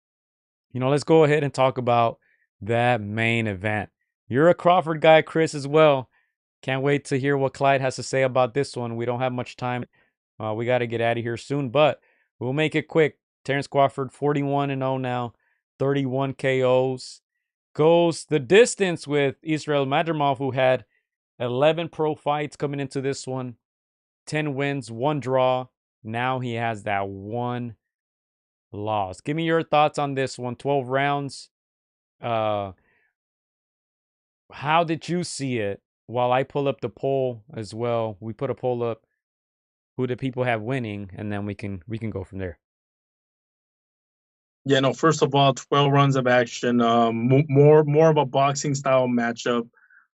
let's go ahead and talk about that main event. You're a Crawford guy, Chris, as well. Can't wait to hear what Clyde has to say about this one. We don't have much time. We got to get out of here soon, but we'll make it quick. Terence Crawford, 41-0 now, 31 KOs. Goes the distance with Israil Madrimov, who had 11 pro fights coming into this one, 10 wins, 1 draw. Now he has that 1 loss. Give me your thoughts on this one. 12 rounds. How did you see it? While I pull up the poll as well, we put a poll up. Who do people have winning, and then we can go from there. Yeah, no. First of all, 12 runs of action. More of a boxing style matchup.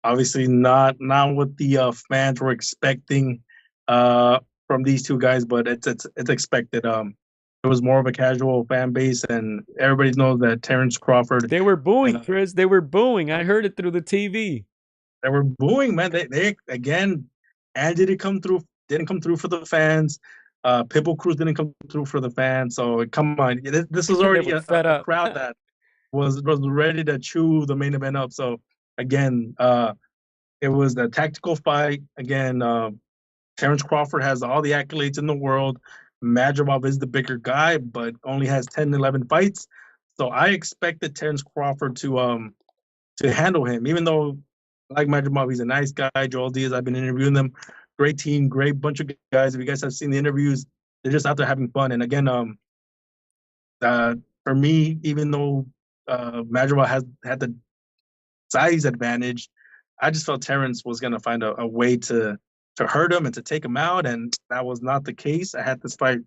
Obviously, not what the fans were expecting from these two guys, but it's expected. It was more of a casual fan base, and everybody knows that Terence Crawford. They were booing, Chris. They were booing. I heard it through the TV. They were booing, man. They again, and didn't come through for the fans. Pitbull Cruz didn't come through for the fans. So come on, this was already a crowd that was ready to chew the main event up. So again, it was a tactical fight. Again, Terence Crawford has all the accolades in the world. Madrimov is the bigger guy, but only has 10, 11 fights. So I expected Terence Crawford to handle him, even though, like Madrimov, he's a nice guy. Joel Diaz, I've been interviewing them. Great team, great bunch of guys. If you guys have seen the interviews, they're just out there having fun. And again, for me, even though Madrimov had the size advantage, I just felt Terence was going to find a way to hurt him and to take him out, and that was not the case. I had this fight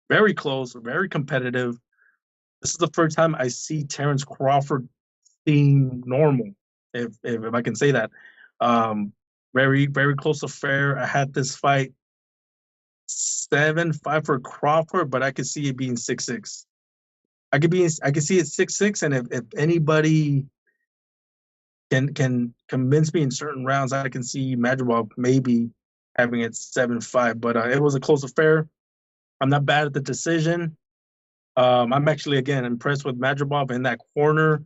very close, very competitive. This is the first time I see Terence Crawford being normal, if I can say that. Very, very close to fair. I had this fight 7-5 for Crawford, but I could see it being 6-6. I could see it 6-6, and if anybody can convince me in certain rounds, I can see Madrimov maybe having it 7-5. But it was a close affair. I'm not bad at the decision. I'm actually, again, impressed with Madrimov in that corner.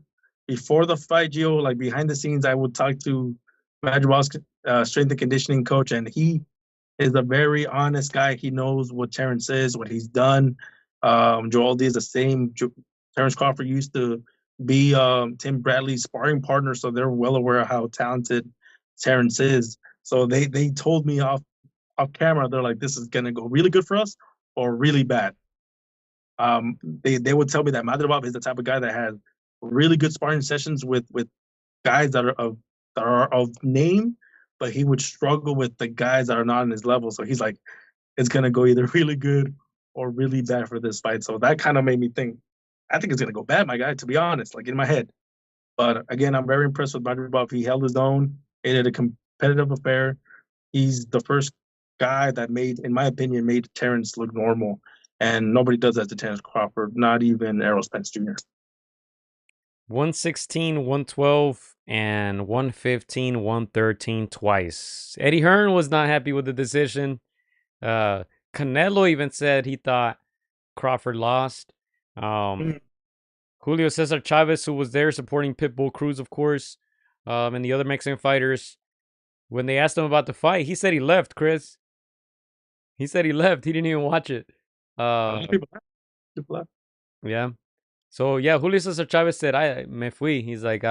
Before the fight, Gio, like behind the scenes, I would talk to Madrimov's strength and conditioning coach, and he is a very honest guy. He knows what Terence is, what he's done. Joel D is the same. Terence Crawford used to be Tim Bradley's sparring partner, so they're well aware of how talented Terence is. So they told me off camera, they're like, this is going to go really good for us or really bad. They would tell me that Madrimov is the type of guy that has really good sparring sessions with guys that are of name, but he would struggle with the guys that are not on his level. So he's like, it's going to go either really good or really bad for this fight. So that kind of made me think, I think it's going to go bad, my guy, to be honest, like in my head. But again, I'm very impressed with Madrimov. He held his own. He did a competitive affair. He's the first guy that in my opinion, made Terence look normal. And nobody does that to Terence Crawford, not even Errol Spence Jr. 116, 112, and 115, 113 twice. Eddie Hearn was not happy with the decision. Canelo even said he thought Crawford lost. Julio Cesar Chavez, who was there supporting Pitbull Cruz, of course, and the other Mexican fighters, when they asked him about the fight, he said he left, Chris. He said he left. He didn't even watch it. People left. Yeah. So, yeah, Julio Cesar Chavez said, me fui. He's like,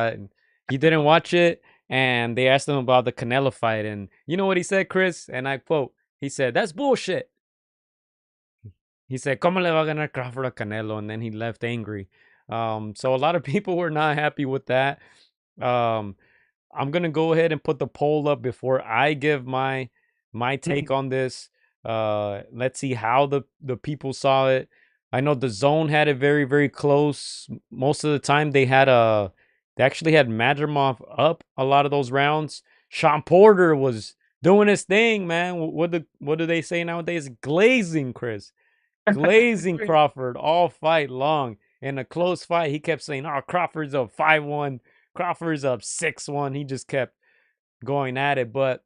he didn't watch it, and they asked him about the Canelo fight, and you know what he said, Chris? And I quote, he said, that's bullshit. He said, ¿Cómo le va a ganar Crawford a Canelo? And then he left angry. So a lot of people were not happy with that. I'm going to go ahead and put the poll up before I give my take on this. Let's see how the people saw it. I know the Zone had it very, very close. Most of the time they actually had Madrimov up a lot of those rounds. Sean Porter was doing his thing, man. What do they say nowadays? Glazing, Chris. Glazing Crawford all fight long. In a close fight, he kept saying, oh, Crawford's up 5-1. Crawford's up 6-1. He just kept going at it. But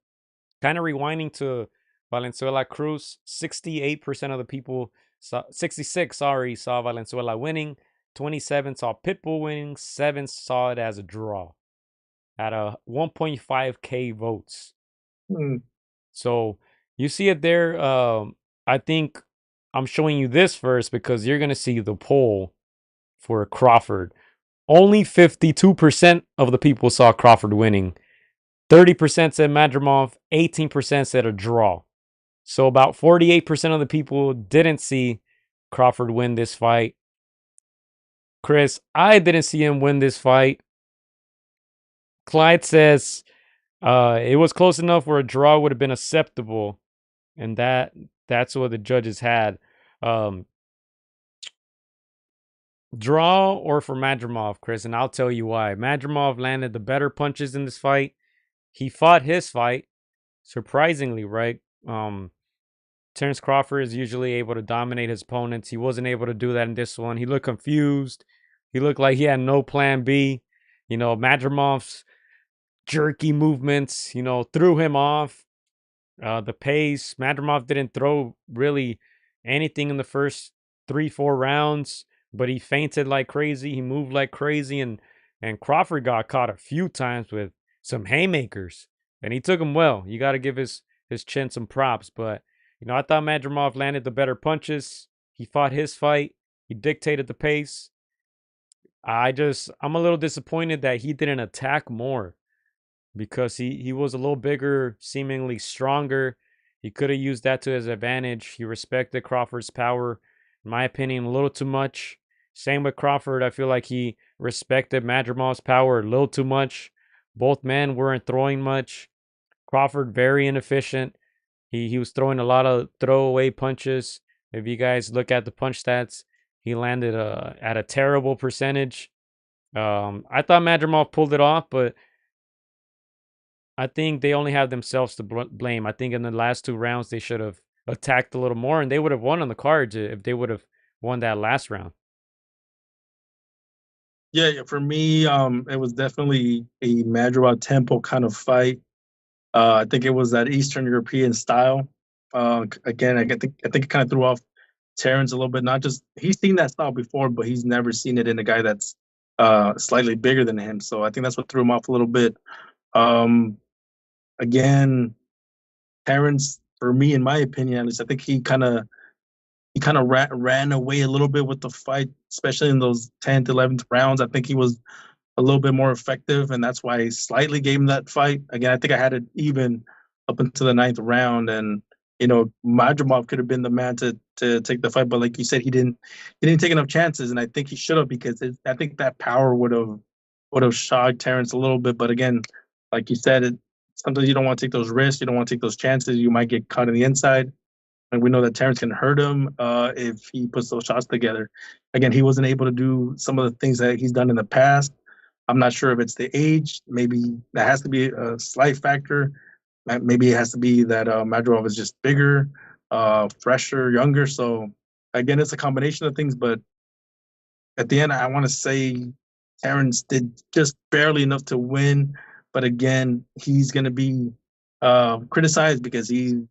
kind of rewinding to Valenzuela Cruz, 68% of the people, 66, saw Valenzuela winning. 27 saw Pitbull winning. 7 saw it as a draw at a 1.5K votes. Mm. So you see it there. I think I'm showing you this first because you're gonna see the poll for Crawford. Only 52% of the people saw Crawford winning. 30% said Madrimov. 18% said a draw. So about 48% of the people didn't see Crawford win this fight. Chris, I didn't see him win this fight. Clyde says it was close enough where a draw would have been acceptable, and that's what the judges had. Um, Draw or for Madrimov, Chris, and I'll tell you why. Madrimov landed the better punches in this fight. He fought his fight, surprisingly, right? Terence Crawford is usually able to dominate his opponents. He wasn't able to do that in this one. He looked confused. He looked like he had no plan B. Madrimov's jerky movements, threw him off. The pace. Madrimov didn't throw really anything in the first 3-4 rounds, but he feinted like crazy. He moved like crazy, and Crawford got caught a few times with some haymakers, and he took them well. You got to give his chin some props, but I thought Madrimov landed the better punches. He fought his fight. He dictated the pace. I'm a little disappointed that he didn't attack more because he was a little bigger, seemingly stronger. He could have used that to his advantage. He respected Crawford's power, in my opinion, a little too much. Same with Crawford. I feel like he respected Madrimov's power a little too much. Both men weren't throwing much. Crawford very inefficient. He was throwing a lot of throwaway punches. If you guys look at the punch stats, he landed at a terrible percentage. I thought Madrimov pulled it off, but I think they only have themselves to blame. I think in the last 2 rounds they should have attacked a little more, and they would have won on the cards if they would have won that last round. Yeah, for me, it was definitely a Madrigal tempo kind of fight. I think it was that Eastern European style. Again, I think it kind of threw off Terence a little bit. Not just he's seen that style before, but he's never seen it in a guy that's slightly bigger than him. So I think that's what threw him off a little bit. Um, Again, Terence, for me, in my opinion, at least, I think he kind of ran away a little bit with the fight, especially in those 10th, 11th rounds. I think he was a little bit more effective, and that's why I slightly gave him that fight. Again, I think I had it even up until the 9th round, and Madrimov could have been the man to take the fight, but like you said, he didn't take enough chances, and I think he should have because I think that power would have shocked Terence a little bit. But again, like you said, sometimes you don't want to take those risks, you don't want to take those chances. You might get caught in the inside. And we know that Terence can hurt him if he puts those shots together. Again, he wasn't able to do some of the things that he's done in the past. I'm not sure if it's the age. Maybe that has to be a slight factor. Maybe it has to be that Madrimov is just bigger, fresher, younger. So again, it's a combination of things. But at the end, I want to say Terence did just barely enough to win. But again, he's going to be criticized because he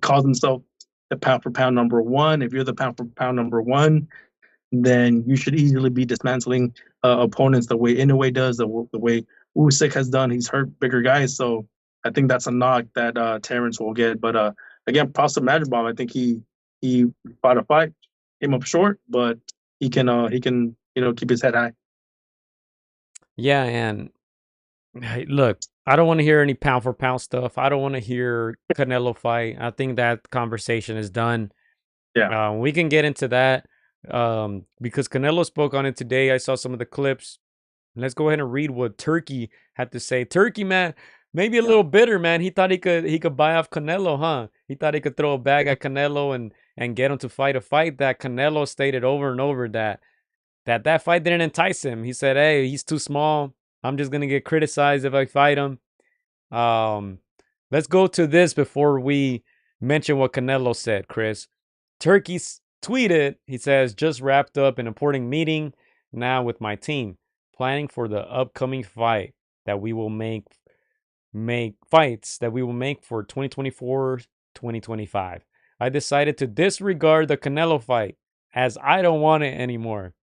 calls himself the pound for pound number one. If you're the pound for pound number one, then you should easily be dismantling opponents the way Inoue does, the way Usyk has done. He's hurt bigger guys, so I think that's a knock that Terence will get. But again, props to Madrimov. I think he fought a fight, came up short, but he can keep his head high. Yeah, and hey, look, I don't want to hear any pound for pound stuff. I don't want to hear Canelo fight. I think that conversation is done. Yeah. We can get into that because Canelo spoke on it today. I saw some of the clips. Let's go ahead and read what Turkey had to say. Turkey, man, maybe a little bitter, man. He thought he could buy off Canelo, huh? He thought he could throw a bag at Canelo and get him to fight a fight that Canelo stated over and over that fight didn't entice him. He said, "Hey, he's too small. I'm just gonna get criticized if I fight him." Um, let's go to this before we mention what Canelo said, Chris. Turkey tweeted, he says, just wrapped up an important meeting now with my team, planning for the upcoming fight that we will make fights that we will make for 2024, 2025. I decided to disregard the Canelo fight as I don't want it anymore.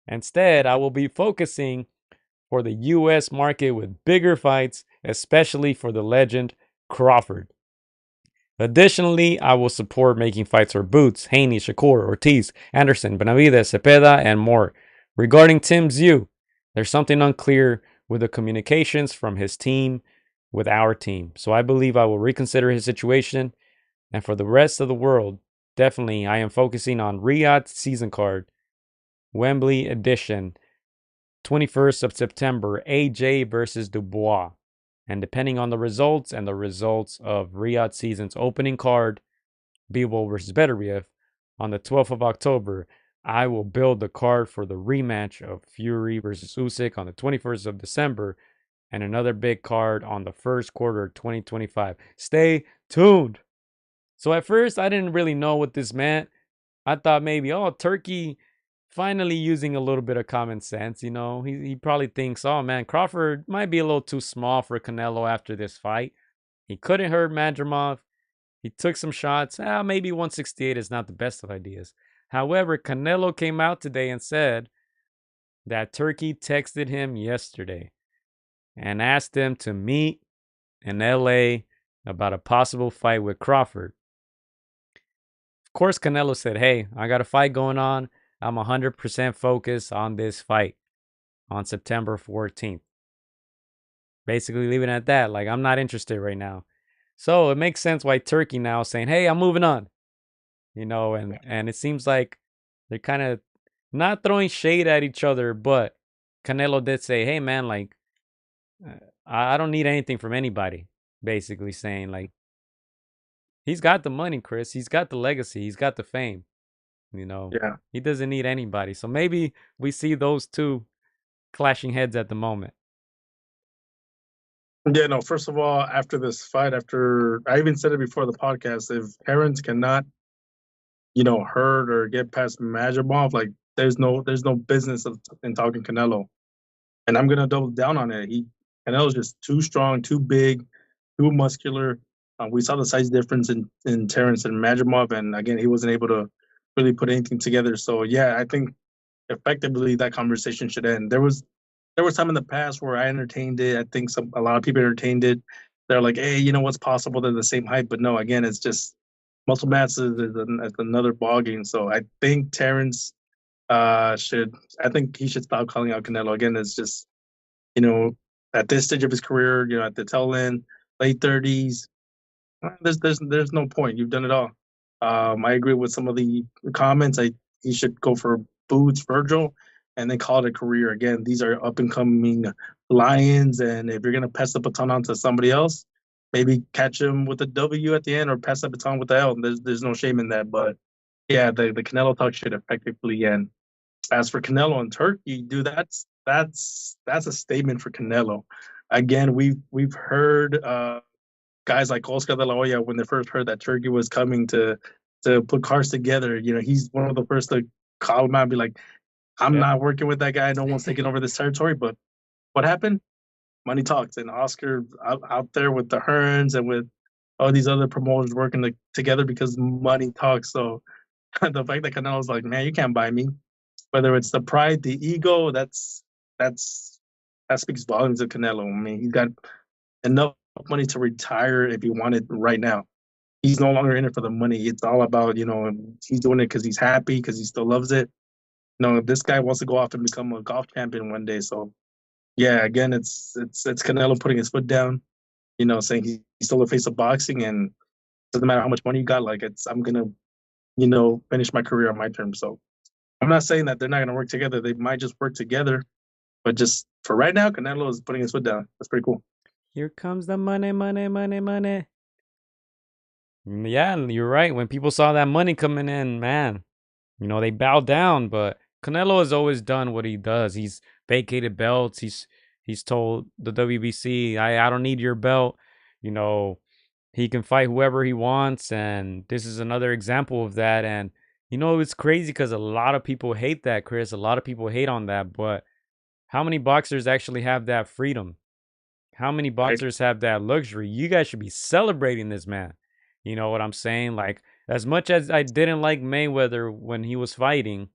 Instead, I will be focusing for the US market with bigger fights, especially for the legend Crawford. Additionally, I will support making fights for Boots, Haney, Shakur, Ortiz, Anderson, Benavidez, Cepeda, and more. Regarding Tim Zhu, there's something unclear with the communications from his team with our team. So I believe I will reconsider his situation. And for the rest of the world, definitely I am focusing on Riyadh season card, Wembley edition, 21st of September, AJ versus Dubois. And depending on the results and the results of Riyadh season's opening card, Bivol versus Beterbiev, on the 12th of October, I will build the card for the rematch of Fury versus Usyk on the 21st of December, and another big card on the first quarter of 2025. Stay tuned. So at first, I didn't really know what this meant. I thought maybe, oh, Turkey finally using a little bit of common sense. He probably thinks, oh man, Crawford might be a little too small for Canelo after this fight. He couldn't hurt Madrimov. He took some shots. Maybe 168 is not the best of ideas. However, Canelo came out today and said that Turkey texted him yesterday and asked him to meet in LA about a possible fight with Crawford. Of course, Canelo said, hey, I got a fight going on. I'm 100% focused on this fight on September 14th. Basically leaving it at that. Like, I'm not interested right now. So it makes sense why Turkey now is saying, hey, I'm moving on. And it seems like they're kind of not throwing shade at each other, but Canelo did say, hey, man, like, I don't need anything from anybody. Basically saying, like, he's got the money, Chris. He's got the legacy. He's got the fame. Yeah. He doesn't need anybody. So maybe we see those two clashing heads at the moment. Yeah, no, first of all, after this fight, I even said it before the podcast, if Terence cannot, hurt or get past Madrimov, like there's no business in talking Canelo. And I'm gonna double down on it. Canelo's just too strong, too big, too muscular. We saw the size difference in Terence and Madrimov, and again, he wasn't able to really put anything together. So yeah, I think effectively that conversation should end. There was time in the past where I entertained it. I think a lot of people entertained it. They're like, hey, what's possible? They're the same height, but no, again, it's just muscle mass is another ballgame. So I think Terence should. I think he should stop calling out Canelo. Again, it's just at this stage of his career, at the tail end, late 30s. There's no point. You've done it all. I agree with some of the comments. He should go for Boots, Virgil, and then call it a career. Again, these are up and coming lions, and if you're gonna pass the baton on to somebody else, maybe catch him with a W at the end or pass the baton with the L. There's no shame in that. But yeah, the Canelo talk should effectively end. As for Canelo and Turkey, dude, that's a statement for Canelo. Again, we've heard guys like Oscar de la Hoya when they first heard that Turkey was coming to put cards together. He's one of the first to call him out and be like, I'm not working with that guy. No one's taking over this territory. But what happened? Money talks, and Oscar out there with the Hearns and with all these other promoters working together because money talks. So the fact that Canelo's like, man, you can't buy me. Whether it's the pride, the ego, that speaks volumes of Canelo. I mean, he's got enough money to retire if he wanted right now. He's no longer in it for the money. It's all about, he's doing it because he's happy, because he still loves it. This guy wants to go off and become a golf champion one day. So, yeah, again, it's Canelo putting his foot down, saying he's still the face of boxing, and it doesn't matter how much money you got. Like, I'm gonna, finish my career on my terms. So, I'm not saying that they're not gonna work together. They might just work together, but just for right now, Canelo is putting his foot down. That's pretty cool. Here comes the money, money, money, money. Yeah, you're right. When people saw that money coming in, man, they bowed down. But Canelo has always done what he does. He's vacated belts. He's told the WBC, I don't need your belt. He can fight whoever he wants, and this is another example of that. And it's crazy because a lot of people hate that, Chris. A lot of people hate on that, but how many boxers actually have that freedom? How many boxers have that luxury? You guys should be celebrating this man. You know what I'm saying? Like, as much as I didn't like Mayweather when he was fighting,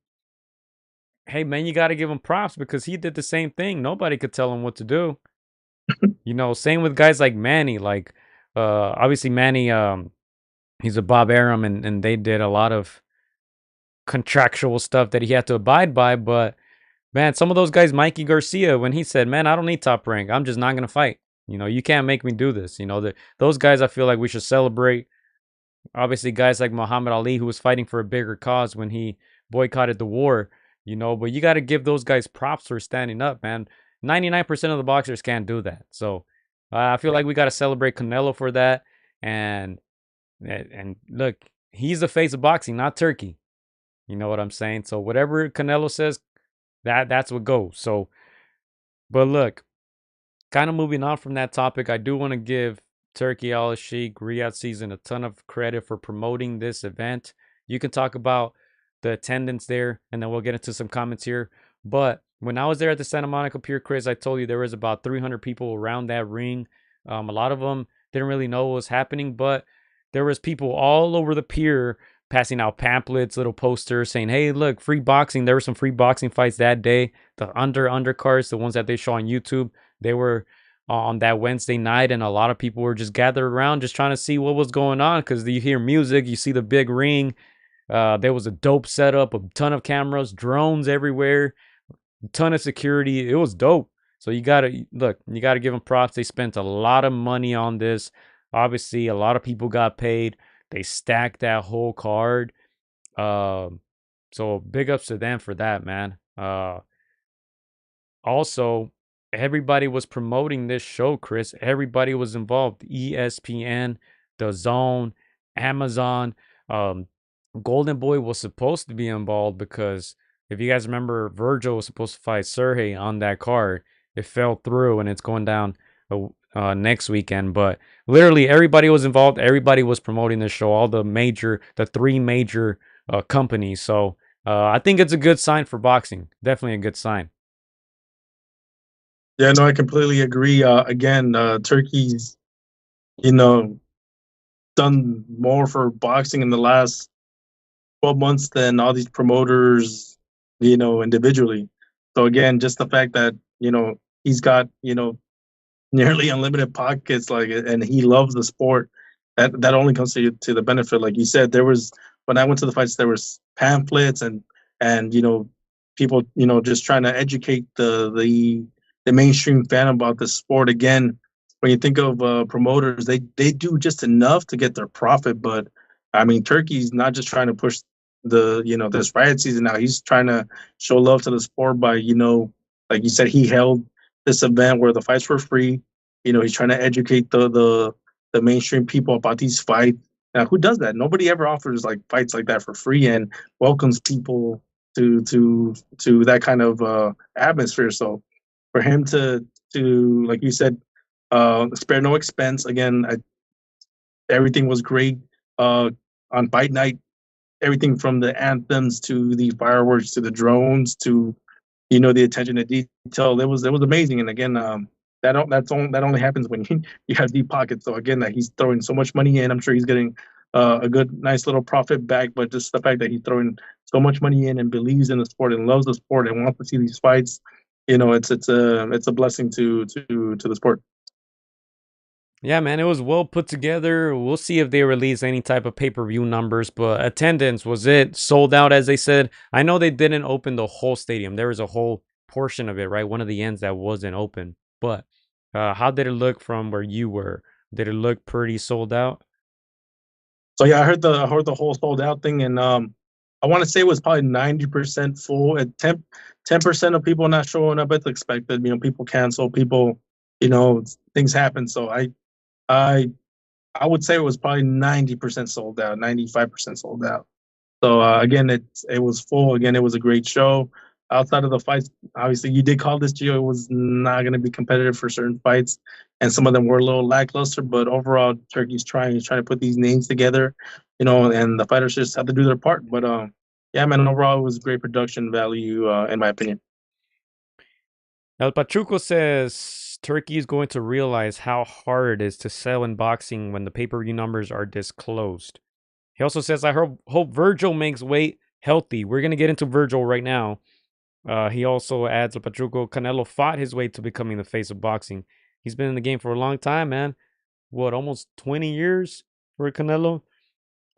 hey, man, you got to give him props because he did the same thing. Nobody could tell him what to do. Same with guys like Manny. Like, Obviously Manny, he's a Bob Arum, and they did a lot of contractual stuff that he had to abide by. But man, some of those guys, Mikey Garcia, when he said, "Man, I don't need Top Rank. I'm just not gonna fight. You can't make me do this." Those guys, I feel like we should celebrate. Obviously, guys like Muhammad Ali, who was fighting for a bigger cause when he boycotted the war. But you got to give those guys props for standing up, man. 99% of the boxers can't do that. So I feel like we got to celebrate Canelo for that. And look, he's the face of boxing, not Turkey. You know what I'm saying? So whatever Canelo says, that's what goes. So, but look, kind of moving on from that topic, I do want to give Turkey Al Sheikh, Riyadh Season a ton of credit for promoting this event. You can talk about the attendance there, and then we'll get into some comments here. But when I was there at the Santa Monica Pier, Chris, I told you there was about 300 people around that ring. A lot of them didn't really know what was happening, but there was people all over the pier passing out pamphlets, little posters saying, "Hey, look, free boxing." There were some free boxing fights that day. The undercards, the ones that they show on YouTube, they were on that Wednesday night, and a lot of people were just gathered around just trying to see what was going on, because you hear music, you see the big ring. There was a dope setup, a ton of cameras, drones everywhere, a ton of security. It was dope. So you gotta give them props. They spent a lot of money on this. Obviously, a lot of people got paid. They stacked that whole card. So big ups to them for that, man. Also, everybody was promoting this show, Chris. Everybody was involved. ESPN, The Zone, Amazon. Golden Boy was supposed to be involved because if you guys remember, Virgil was supposed to fight Sergey on that card. It fell through, and it's going down next weekend. But literally everybody was involved. Everybody was promoting this show. All the three major companies. So I think it's a good sign for boxing. Definitely a good sign. Yeah, no, I completely agree. Again, Turkey's, done more for boxing in the last 12 months than all these promoters, individually. So again, just the fact that, he's got, nearly unlimited pockets, and he loves the sport. That only comes to the benefit. Like you said, when I went to the fights, there was pamphlets and people just trying to educate the mainstream fan about the sport. Again, when you think of promoters, they do just enough to get their profit, but I mean, Turkey's not just trying to push this riot season now. He's trying to show love to the sport by like you said, he held this event where the fights were free. He's trying to educate the mainstream people about these fights. Now, who does that? Nobody ever offers like fights like that for free and welcomes people to that kind of atmosphere. So for him to like you said, spare no expense. Again, everything was great on fight night. Everything from the anthems to the fireworks to the drones to the attention to detail. It was amazing. And again, that only happens when you have deep pockets. So again, that he's throwing so much money in, I'm sure he's getting a nice little profit back. But just the fact that he's throwing so much money in and believes in the sport and loves the sport and wants to see these fights, it's a blessing to the sport. Yeah, man, it was well put together. We'll see if they release any type of pay-per-view numbers, but attendance, was it sold out, as they said? I know they didn't open the whole stadium. There was a whole portion of it, right? One of the ends that wasn't open. But how did it look from where you were? Did it look pretty sold out? So yeah, I heard the whole sold out thing, and I want to say it was probably 90% full. At 10% of people not showing up as expected. People cancel, people, things happen. So I would say it was probably 90% sold out, 95% sold out. So again, it was full. Again, it was a great show. Outside of the fights, obviously, you did call this, Gio. It was not going to be competitive for certain fights, and some of them were a little lackluster. But overall, Turkey's trying to put these names together, and the fighters just have to do their part. But yeah, man, overall, it was great production value, in my opinion. El Pachuco says Turkey is going to realize how hard it is to sell in boxing when the pay-per-view numbers are disclosed. He also says, I hope Virgil makes weight healthy. We're going to get into Virgil right now. He also adds, El Pachuco, Canelo fought his way to becoming the face of boxing. He's been in the game for a long time, man. what, almost 20 years for Canelo.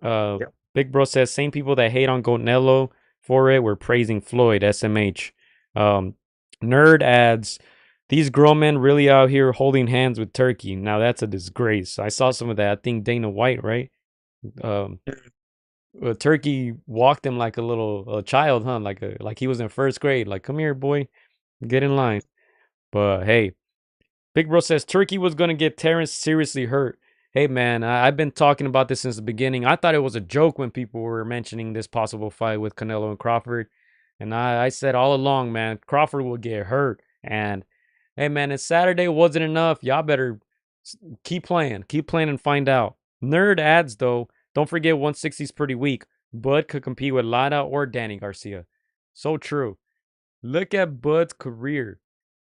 Yeah. Big Bro says same people that hate on Canelo for it were praising Floyd, SMH. Nerd adds, these grown men really out here holding hands with Turkey. Now that's a disgrace. I saw some of that. I think Dana White, right? Turkey walked him like a little child, huh? Like he was in first grade. Like, come here, boy, get in line. But hey, Big Bro says Turkey was gonna get Terence seriously hurt. Hey man, I've been talking about this since the beginning. I thought it was a joke when people were mentioning this possible fight with Canelo and Crawford, and I said all along, man, Crawford will get hurt. And hey man, it's Saturday wasn't enough. Y'all better keep playing and find out. Nerd adds though, don't forget 160 is pretty weak. Bud could compete with Lada or Danny Garcia. So true. Look at Bud's career.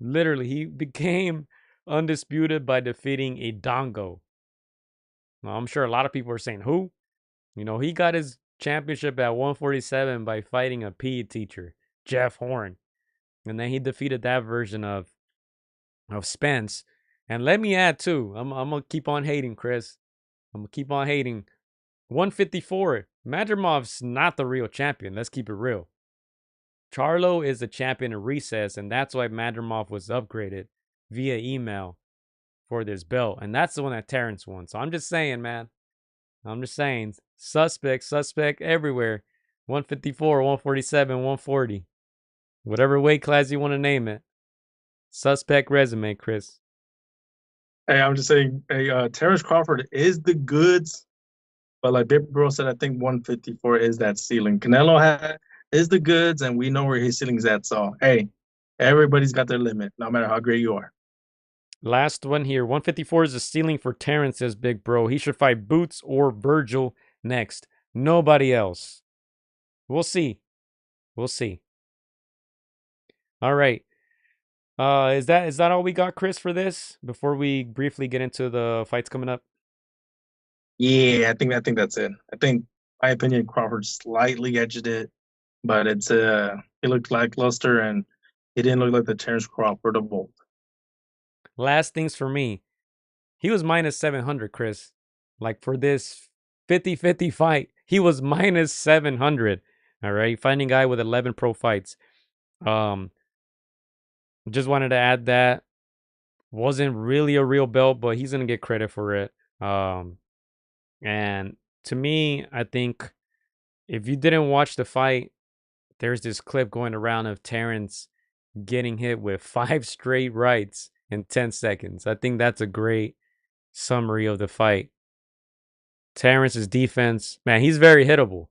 Literally, he became undisputed by defeating a Dongo. Now, I'm sure a lot of people are saying, who? You know, he got his championship at 147 by fighting a PE teacher, Jeff Horn. And then he defeated that version of Spence. And let me add, too, I'm going to keep on hating, Chris. I'm going to keep on hating. 154, Madrimov's not the real champion. Let's keep it real. Charlo is the champion in recess, and that's why Madrimov was upgraded via email for this belt. And that's the one that Terence won. So I'm just saying, man. I'm just saying. Suspect everywhere. 154, 147, 140. Whatever weight class you want to name it. Suspect resume, Chris. Hey, I'm just saying, Terence Crawford is the goods, but like Big Bro said, I think 154 is that ceiling. Canelo is the goods, and we know where his ceiling's at. So, hey, everybody's got their limit, no matter how great you are. Last one here. 154 is the ceiling for Terence, says Big Bro. He should fight Boots or Virgil next. Nobody else. We'll see. We'll see. All right. Is that all we got, Chris, for this? Before we briefly get into the fights coming up? Yeah, I think that's it. I think, my opinion, Crawford slightly edged it, but it looked lackluster, and it didn't look like the Terence Crawford of old. Last things for me. He was minus 700, Chris. Like for this 50-50 fight, he was minus 700. All right, fighting guy with 11 pro fights. Just wanted to add that. Wasn't really a real belt, but he's gonna get credit for it. And to me, I think if you didn't watch the fight, there's this clip going around of Terence getting hit with 5 straight rights in 10 seconds. I think that's a great summary of the fight. Terrence's defense, man, he's very hittable.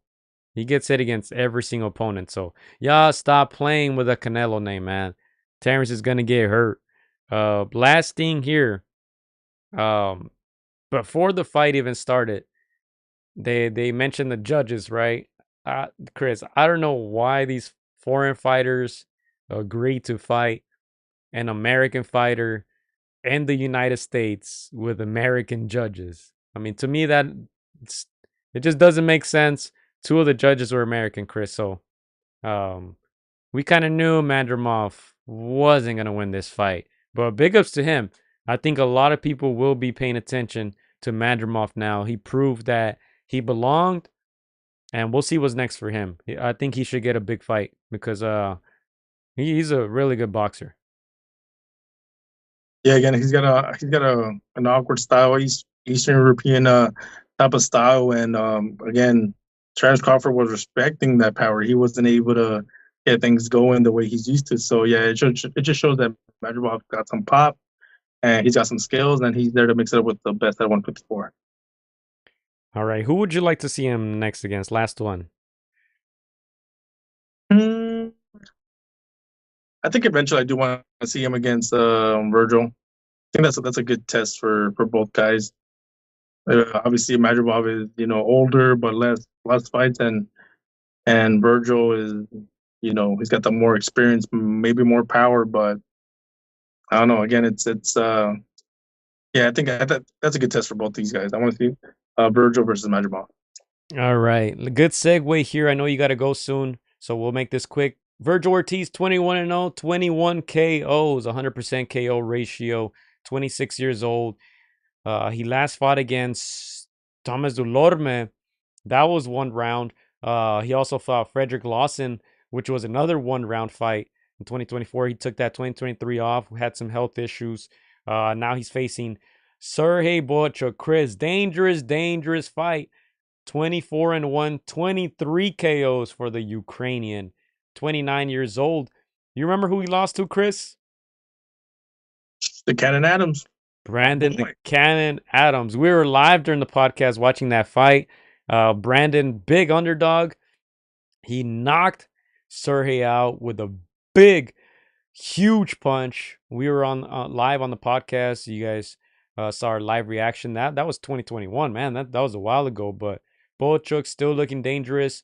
He gets hit against every single opponent. So y'all stop playing with a Canelo name, man. Terence is gonna get hurt. Last thing here. Before the fight even started, they mentioned the judges, right? Chris, I don't know why these foreign fighters agreed to fight an American fighter in the United States with American judges. I mean, to me, it just doesn't make sense. 2 of the judges were American, Chris. So we kind of knew Madrimov wasn't going to win this fight. But big ups to him. I think a lot of people will be paying attention to Madrimov now. He proved that he belonged, and we'll see what's next for him. I think he should get a big fight because he's a really good boxer. Yeah, again, he's got an awkward style, Eastern European type of style, and again, Terence Crawford was respecting that power. He wasn't able to get things going the way he's used to. So yeah, it just shows that Madrimov got some pop, and he's got some skills, and he's there to mix it up with the best at 154. All right, who would you like to see him next against? Last one. I think eventually I do want to see him against Virgil. I think that's a good test for both guys. Obviously, Madrimov is older but less fights, and Virgil is he's got the more experience, maybe more power, but I don't know. Again, it's yeah, I think that's a good test for both these guys. I want to see Virgil versus Madrimov. All right, good segue here. I know you got to go soon, so we'll make this quick. Virgil Ortiz, 21-0, 21 KOs, 100% KO ratio, 26 years old. He last fought against Thomas Dulorme. That was 1 round. He also fought Frederick Lawson, which was another 1 round fight in 2024. He took that 2023 off, had some health issues. Now he's facing Sergey Bohachuk. Chris, dangerous fight. 24-1, 23 KOs for the Ukrainian, 29 years old. You remember who he lost to, Chris? The Cannon Adams. Brandon the Cannon Adams. We were live during the podcast watching that fight. Brandon, big underdog. He knocked Sergey out with a big, huge punch. We were on live on the podcast. You guys saw our live reaction. That was 2021, man. That was a while ago. But Bohachuk still looking dangerous.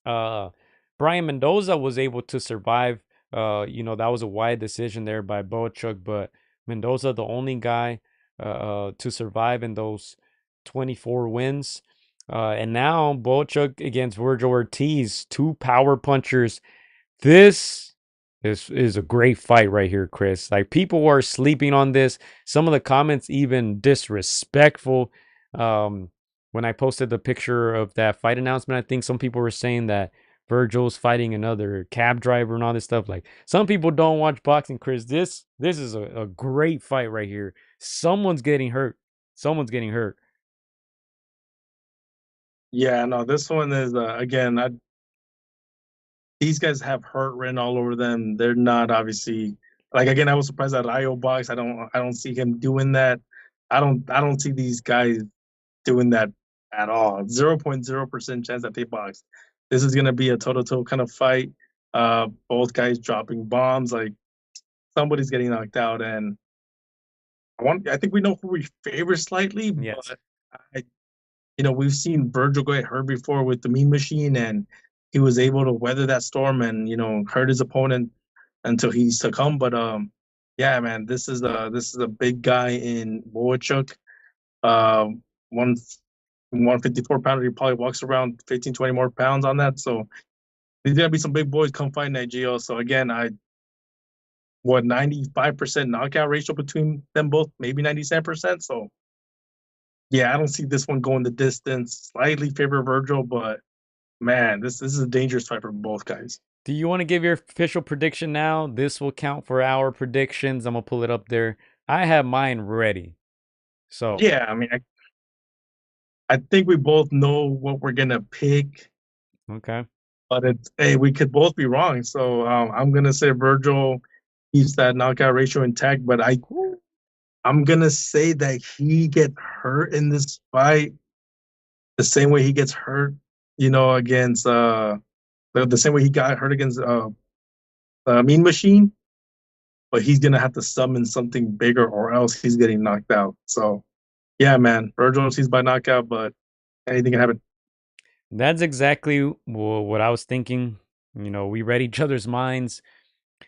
Brian Mendoza was able to survive. That was a wide decision there by Bohachuk, but Mendoza, the only guy to survive in those 24 wins. And now Bohachuk against Virgil Ortiz, 2 power punchers. This is a great fight right here, Chris. Like, people are sleeping on this. Some of the comments even disrespectful. When I posted the picture of that fight announcement, I think some people were saying that Virgil's fighting another cab driver and all this stuff. Like, some people don't watch boxing, Chris. This is a great fight right here. Someone's getting hurt. Yeah, no, this one is again. These guys have hurt written all over them. They're not obviously like, again. I was surprised at Io box. I don't see him doing that. I don't see these guys doing that at all. 0.0% chance that they box. This is gonna be a toe-to-toe kind of fight. Both guys dropping bombs. Like, somebody's getting knocked out, and I think we know who we favor slightly, Yes. but we've seen Virgil get hurt before with the Mean Machine, and he was able to weather that storm and hurt his opponent until he succumbed. But yeah, man, this is a big guy in Bohachuk. 154 pounder. He probably walks around 15, 20 more pounds on that. So there's gonna be some big boys come fight Nigeria. So again, 95% knockout ratio between them both, maybe 97%. So yeah, I don't see this one going the distance. Slightly favor Virgil, but man, this is a dangerous fight for both guys. Do you want to give your official prediction now? This will count for our predictions. I'm gonna pull it up there. I have mine ready. So yeah, I mean, I think we both know what we're gonna pick. Okay. But we could both be wrong. So I'm gonna say Virgil keeps that knockout ratio intact, but I'm gonna say that he get hurt in this fight the same way he gets hurt, against the same way he got hurt against Mean Machine. But he's gonna have to summon something bigger, or else he's getting knocked out. So yeah, man, Virgil sees by knockout, but anything can happen. That's exactly what I was thinking. We read each other's minds.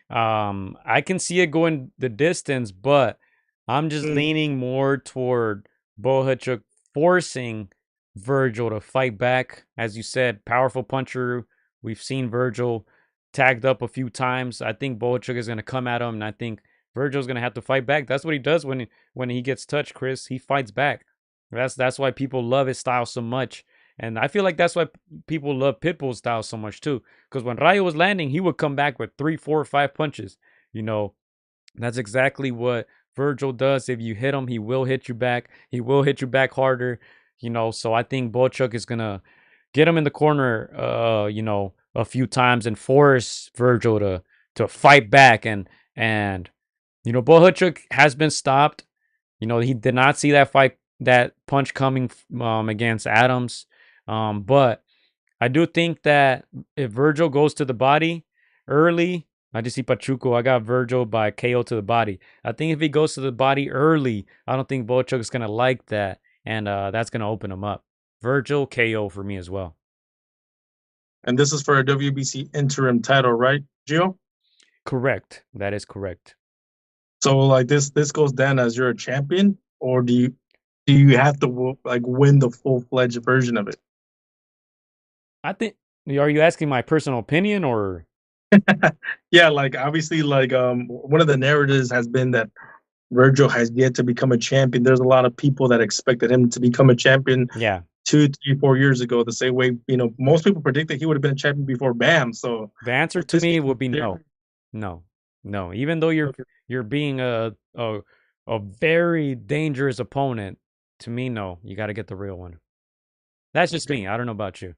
I can see it going the distance, but I'm just leaning more toward Bohachuk forcing Virgil to fight back. As you said, powerful puncher. We've seen Virgil tagged up a few times. I think Bohachuk is going to come at him, and I think Virgil's going to have to fight back. That's what he does when he gets touched, Chris. He fights back. That's why people love his style so much. And I feel like that's why people love Pitbull's style so much too. Because when Rayo was landing, he would come back with 3, 4, 5 punches. That's exactly what Virgil does. If you hit him, he will hit you back. He will hit you back harder. So I think Bohachuk is gonna get him in the corner, a few times and force Virgil to fight back. And Bohachuk has been stopped. He did not see that punch coming against Adams. But I do think that if Virgil goes to the body early, I just see Pachuco. I got Virgil by KO to the body. I think if he goes to the body early, I don't think Bohachuk is going to like that. And that's going to open him up. Virgil KO for me as well. And this is for a WBC interim title, right, Gio? Correct. That is correct. So like this goes down as you're a champion, or do you have to win the full-fledged version of it? I think, are you asking my personal opinion or? Yeah, obviously one of the narratives has been that Virgil has yet to become a champion. There's a lot of people that expected him to become a champion Yeah. 2, 3, 4 years ago. The same way, most people predicted he would have been a champion before Bam. So The answer to me would be no. No. Even though you're being a very dangerous opponent, to me, no. You got to get the real one. That's just me. I don't know about you.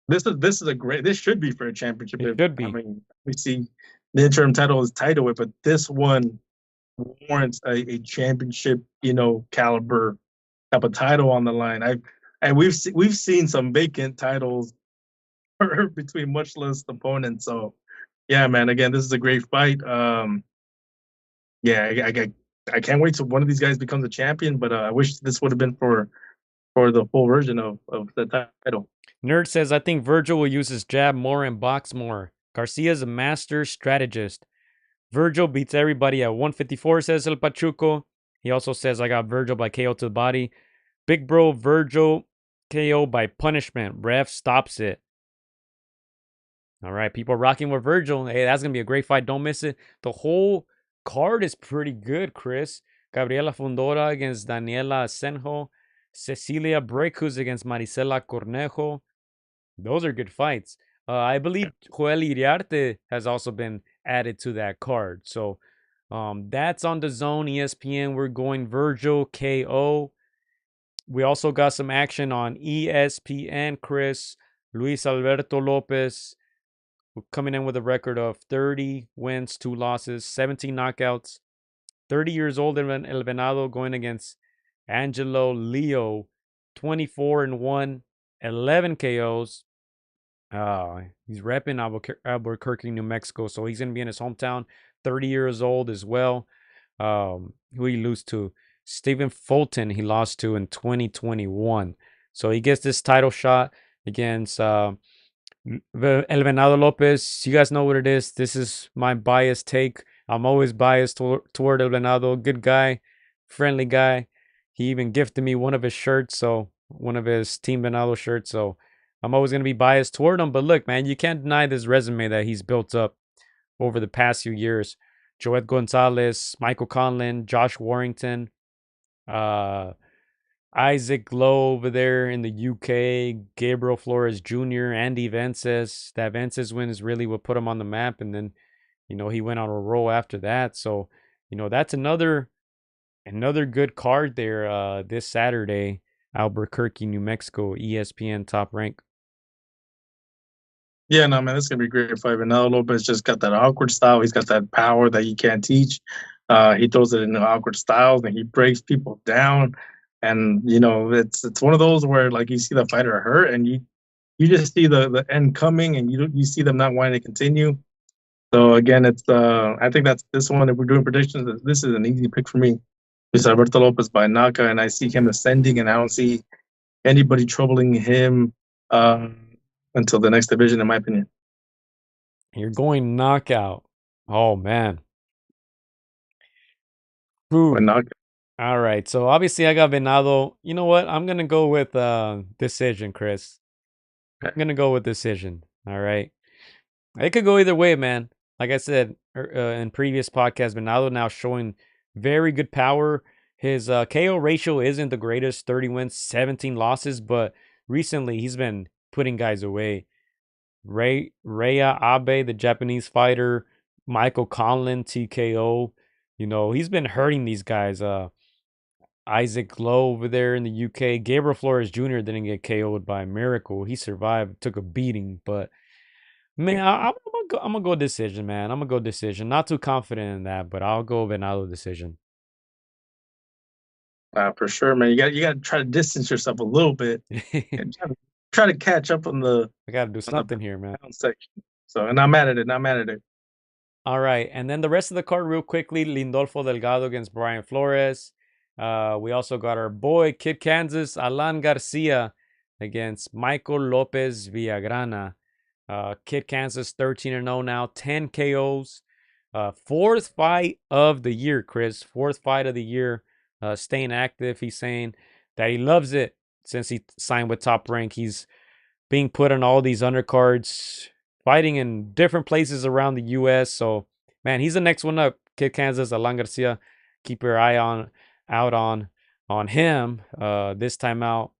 This is a great. This should be for a championship. It should be. I mean, we see the interim title is tied to it, but this one warrants a championship, caliber type of title on the line. We've seen some vacant titles between much less opponents. So, yeah, man. Again, this is a great fight. Yeah, I can't wait till one of these guys becomes a champion. But I wish this would have been for the full version of the title. Nerd says, I think Virgil will use his jab more and box more. Garcia's a master strategist. Virgil beats everybody at 154, says El Pachuco. He also says, I got Virgil by KO to the body. Big bro, Virgil KO by punishment. Ref stops it. All right, people rocking with Virgil. Hey, that's going to be a great fight. Don't miss it. The whole card is pretty good, Chris. Gabriela Fundora against Daniela Senjo. Cecilia Brecus against Marisela Cornejo. Those are good fights. I believe Joel Iriarte has also been added to that card. So that's on the Zone ESPN. We're going Virgil KO. We also got some action on ESPN, Chris. Luis Alberto Lopez coming in with a record of 30 wins, 2 losses, 17 knockouts. 30 years old El Venado going against Angelo Leo, 24-1, 11 KOs. He's repping Albuquerque, New Mexico, so he's going to be in his hometown. 30 years old as well. Who he lose to? Stephen Fulton he lost to in 2021. So he gets this title shot against El Venado Lopez. You guys know what it is. This is my biased take. I'm always biased toward El Venado. Good guy, friendly guy. He even gifted me one of his shirts, so one of his Team Venado shirts. So I'm always going to be biased toward him. But look, man, you can't deny this resume that he's built up over the past few years. Joet Gonzalez, Michael Conlon, Josh Warrington, Isaac Lowe over there in the UK, Gabriel Flores Jr., Andy Vences. That Vences win is really what put him on the map. And then, he went on a roll after that. So, that's another good card there this Saturday. Albuquerque, New Mexico, ESPN Top Rank. Yeah, no, man, this is going to be a great fight. Vanilla Lopez just got that awkward style. He's got that power that you can't teach. He throws it in awkward styles, and he breaks people down. And, it's one of those where, like, you see the fighter hurt, and you just see the end coming, and you see them not wanting to continue. So, again, it's I think that's this one. If we're doing predictions, this is an easy pick for me. It's Alberto Lopez by Naka, and I see him ascending, and I don't see anybody troubling him until the next division, in my opinion. You're going knockout. Oh, man. Ooh. All right. So, obviously, I got Venado. You know what? I'm going to go with decision, Chris. I'm going to go with decision. All right. It could go either way, man. Like I said in previous podcasts, Venado now showing very good power. His KO ratio isn't the greatest, 30 wins, 17 losses, but recently he's been putting guys away. Raya Abe, the Japanese fighter, Michael Conlon, TKO. He's been hurting these guys. Isaac Lowe over there in the UK. Gabriel Flores Jr. didn't get KO'd by a miracle. He survived, took a beating, but man, I'm gonna go decision, man. I'm gonna go decision. Not too confident in that, but I'll go Venado decision. For sure, man. You got to try to distance yourself a little bit. And try to catch up on the. I gotta do something here, man. Section. So, and I'm mad at it. All right, and then the rest of the card, real quickly: Lindolfo Delgado against Brian Flores. We also got our boy Kid Kansas, Alan Garcia against Michael Lopez Villagrana. Kid Kansas 13-0 now, 10 KOs. Fourth fight of the year, Chris. Fourth fight of the year. Staying active. He's saying that he loves it since he signed with Top Rank. He's being put on all these undercards, fighting in different places around the U.S. So, man, he's the next one up. Kid Kansas, Alan Garcia. keep your eye on him. This time out,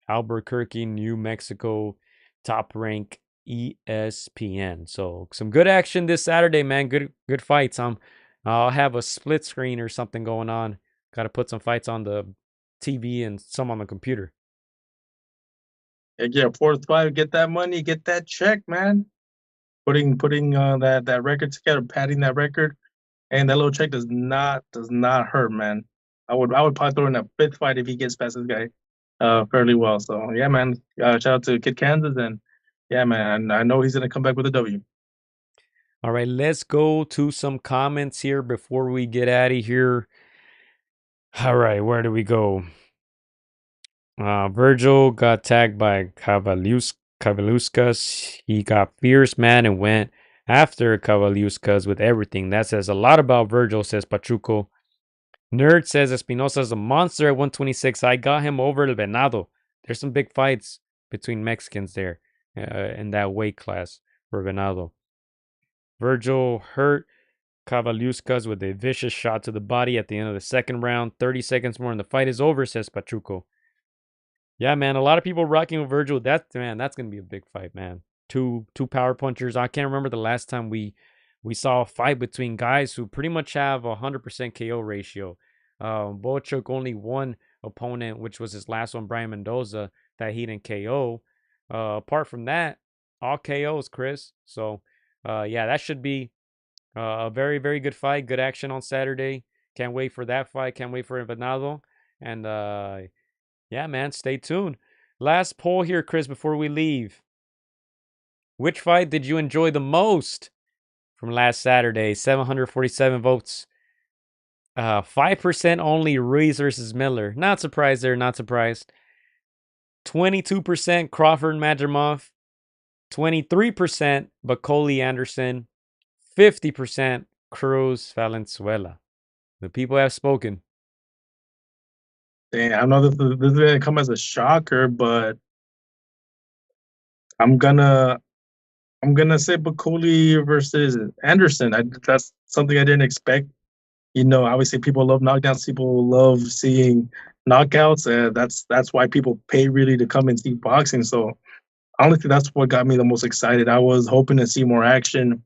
Albuquerque, New Mexico, Top Rank ESPN. So some good action this Saturday, man. Good fights. I'll have a split screen or something going on. Got to put some fights on the TV and some on the computer. Yeah, fourth fight, get that money, get that check, man. Putting that record together, padding that record, and that little check does not hurt, man. I would probably throw in a fifth fight if he gets past this guy fairly well. So yeah, man. Shout out to Kid Kansas, and yeah, man. I know he's gonna come back with a W. All right, let's go to some comments here before we get out of here. All right, where do we go? Virgil got tagged by Kavaluskas. He got fierce, man, and went after Kavaluskas with everything. That says a lot about Virgil, says Pachuco. Nerd says Espinosa's a monster at 126. I got him over El Venado. There's some big fights between Mexicans there in that weight class for Venado. Virgil hurt Kavaluskas with a vicious shot to the body at the end of the second round. 30 seconds more and the fight is over, says Pachuco. Yeah, man, a lot of people rocking with Virgil. That's going to be a big fight, man. Two power punchers. I can't remember the last time we saw a fight between guys who pretty much have a 100% KO ratio. Bohachuk only one opponent, which was his last one, Brian Mendoza, that he didn't KO. Apart from that, all KOs, Chris. So, yeah, that should be a very, very good fight. Good action on Saturday. Can't wait for that fight. Can't wait for Venado. And, yeah, man, stay tuned. Last poll here, Chris, before we leave. Which fight did you enjoy the most from last Saturday? 747 votes. 5% only Ruiz versus Miller. Not surprised there, not surprised. 22% Crawford Madrimov. 23% Bakole Anderson. 50% Cruz Valenzuela. The people have spoken. Dang, I know this is gonna come as a shocker, but I'm gonna say Bakole versus Anderson. That's something I didn't expect. You know, obviously people love knockdowns. People love seeing knockouts, and that's why people pay really to come and see boxing. So honestly, that's what got me the most excited. I was hoping to see more action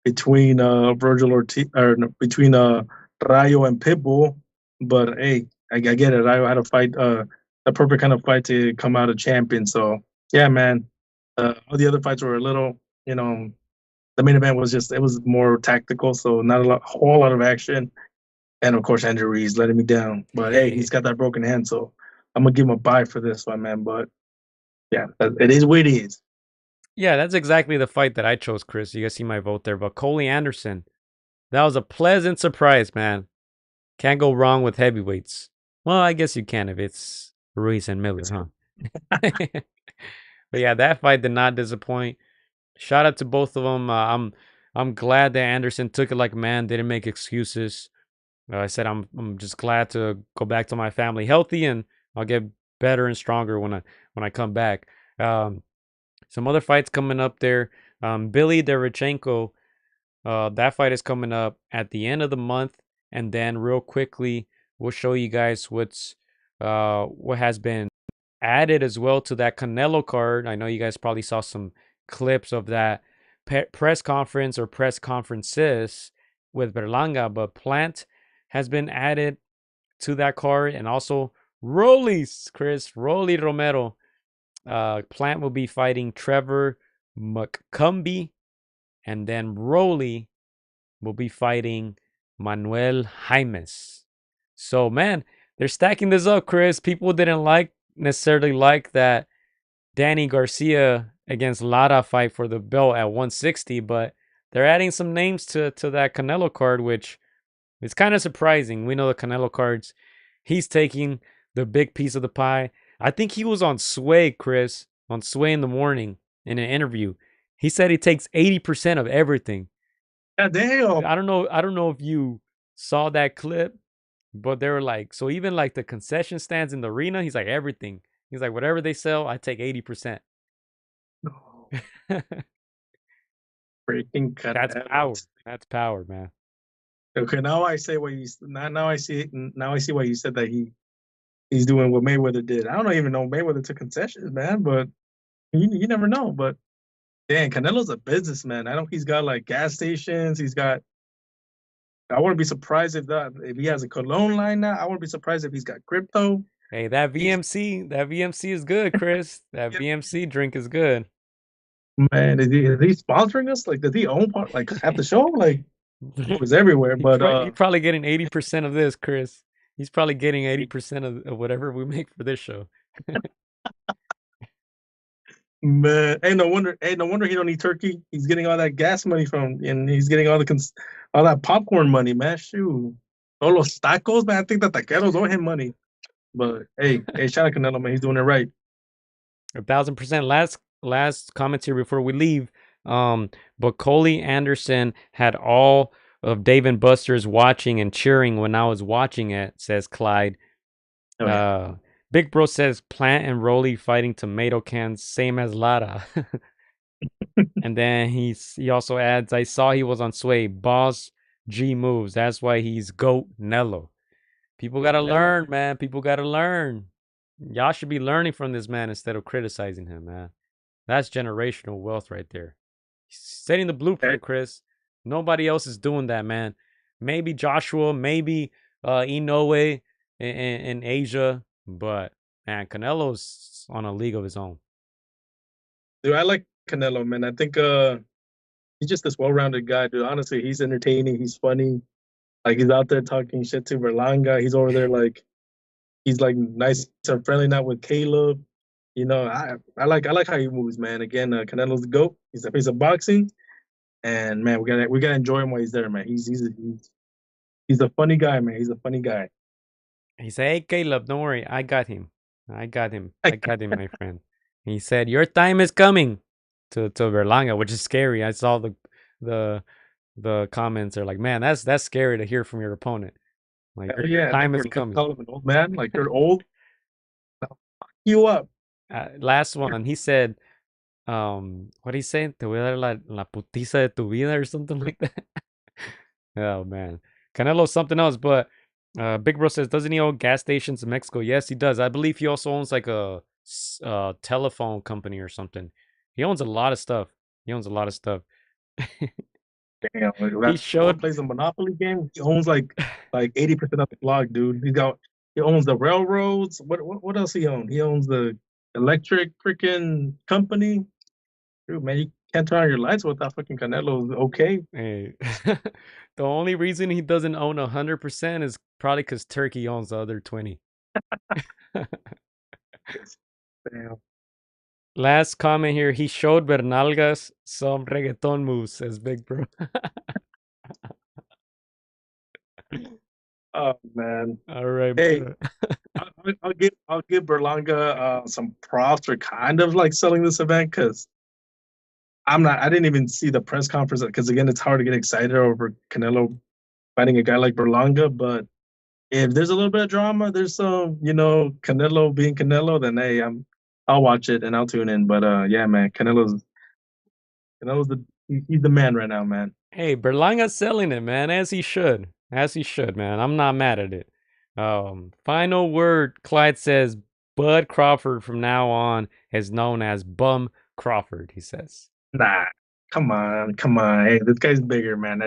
between Virgil Ortiz or no, between Rayo and Pitbull, but hey, I get it. Rayo had to fight the perfect kind of fight to come out a champion. So yeah, man. All the other fights were a little, you know, the main event was it was more tactical, so not a whole lot of action. And of course, Andrew Ruiz letting me down. But hey, he's got that broken hand, so I'm gonna give him a bye for this one, man. But yeah, it is what it is. Yeah, that's exactly the fight that I chose, Chris. You guys see my vote there. But Coley Anderson, that was a pleasant surprise, man. Can't go wrong with heavyweights. Well, I guess you can if it's Ruiz and Miller, huh? But yeah, that fight did not disappoint. Shout out to both of them. I'm glad that Anderson took it like a man, didn't make excuses. I said I'm just glad to go back to my family healthy, and I'll get better and stronger when I come back. Some other fights coming up there. Billy Derevchenko, that fight is coming up at the end of the month, and then real quickly we'll show you guys what has been added as well to that Canelo card. I know you guys probably saw some clips of that press conference or press conferences with Berlanga, but Plant has been added to that card, and also Rolly Romero. Plant will be fighting Trevor McCumbee, and then Rolly will be fighting Manuel Jaimes. So, man, they're stacking this up, Chris. People didn't necessarily like that Danny Garcia against Lara fight for the belt at 160, but they're adding some names to that Canelo card, which is kind of surprising. We know the Canelo cards, he's taking the big piece of the pie. I think he was on Sway, Chris, on Sway in the morning in an interview. He said he takes 80% of everything. God damn. I don't know if you saw that clip, but they were like, so even like the concession stands in the arena, he's like everything. He's like, whatever they sell, I take 80%. Freaking That's power. That's power, man. Okay, now I say what you now I see now I see why you said that he's doing what Mayweather did. I don't even know Mayweather took concessions, man, but you never know. But dang, Canelo's a businessman. I know he's got like gas stations. He's got. I wouldn't be surprised if he has a cologne line now. I wouldn't be surprised if he's got crypto. Hey, that VMC is good, Chris. That VMC drink is good. Man, is he sponsoring us? Like, does he own part like half the show? Like, it was everywhere. But He's probably getting 80% of this, Chris. He's probably getting 80% of whatever we make for this show. man, ain't no wonder he don't eat turkey. He's getting all that gas money from, and he's getting all that popcorn money, man. Shoot, all los tacos, man. I think the taqueros owe him money. But hey, shout out Canelo, man. He's doing it right. 1,000%. Last comments here before we leave. Bakole Anderson had all of Dave and Buster's watching and cheering when I was watching it, says Clyde. Oh, yeah. Big Bro says Plant and Rolly fighting tomato cans, same as Lara. And then he also adds, I saw he was on Sway. Boss G moves. That's why he's GOAT Nello. People gotta learn, man. People gotta learn. Y'all should be learning from this man instead of criticizing him, man. That's generational wealth right there. He's setting the blueprint, Chris. Nobody else is doing that, man. Maybe Joshua, maybe Inoue in Asia, but man, Canelo's on a league of his own. Dude, I like Canelo, man. I think he's just this well-rounded guy, dude. Honestly, he's entertaining. He's funny. Like, he's out there talking shit to Berlanga. He's over there like he's like nice and friendly now with Caleb. You know, I like how he moves, man. Again, Canelo's the GOAT. He's the face of boxing, and man, we gotta enjoy him while he's there, man. He's a funny guy, man. He's a funny guy. He said, "Hey, Caleb, don't worry, I got him. I got him, my friend." He said, "Your time is coming," to Berlanga, which is scary. I saw the comments are like, "Man, that's scary to hear from your opponent." Like, your time is coming. Call him an old man, like you're old. I'll fuck you up. Last one, he said, what did he say? Te voy a dar la putiza de tu vida or something like that. Oh man, Canelo's something else. But Big Bro says, doesn't he own gas stations in Mexico? Yes, he does. I believe he also owns like a telephone company or something. He owns a lot of stuff. Damn, he showed plays a Monopoly game. He owns like 80% of the block, dude. He owns the railroads. What else he owns? He owns the electric freaking company. Dude, man, you can't turn on your lights without fucking Canelo. Okay. Hey, the only reason he doesn't own 100% is probably because Turkey owns the other 20. Damn. Last comment here. He showed Bernalgas some reggaeton moves, says Big Bro. Oh man. All right. Hey, I'll give Berlanga some props for kind of like selling this event, because I didn't even see the press conference, because again, it's hard to get excited over Canelo fighting a guy like Berlanga. But if there's a little bit of drama, there's some, Canelo being Canelo, then hey, I'll watch it and I'll tune in. But yeah, man, Canelo's he's the man right now, man. Hey, Berlanga's selling it, man, as he should, man. I'm not mad at it. Final word, Clyde says, Bud Crawford from now on is known as Bum Crawford, he says. Nah, come on. Hey, this guy's bigger, man.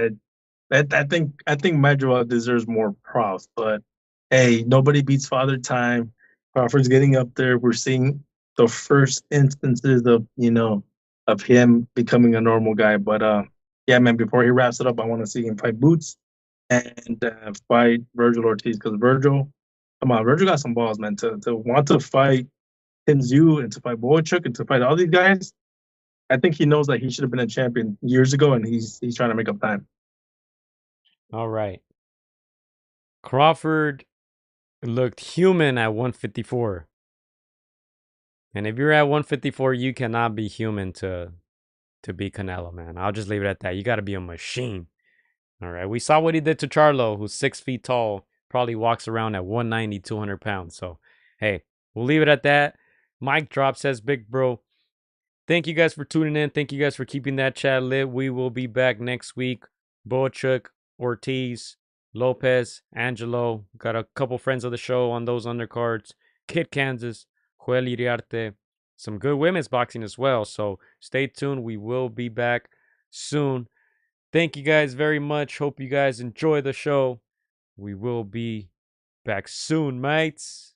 I think Madrimov deserves more props, but hey, nobody beats Father Time. Crawford's getting up there. We're seeing the first instances of him becoming a normal guy. But yeah, man, before he wraps it up, I want to see him fight Boots and fight Virgil Ortiz, because Virgil got some balls, man. To want to fight Tim Zhu and to fight Bohachuk and to fight all these guys, I think he knows that he should have been a champion years ago, and he's trying to make up time. All right. Crawford looked human at 154. And if you're at 154, you cannot be human to be Canelo, man. I'll just leave it at that. You got to be a machine. All right. We saw what he did to Charlo, who's 6 feet tall, probably walks around at 190, 200 pounds. So, hey, we'll leave it at that. Mic drop, says Big Bro. Thank you guys for tuning in. Thank you guys for keeping that chat lit. We will be back next week. Bohachuk Ortiz, Lopez, Angelo. Got a couple friends of the show on those undercards. Kid Kansas, Joel Iriarte. Some good women's boxing as well. So stay tuned. We will be back soon. Thank you guys very much. Hope you guys enjoy the show. We will be back soon, mates.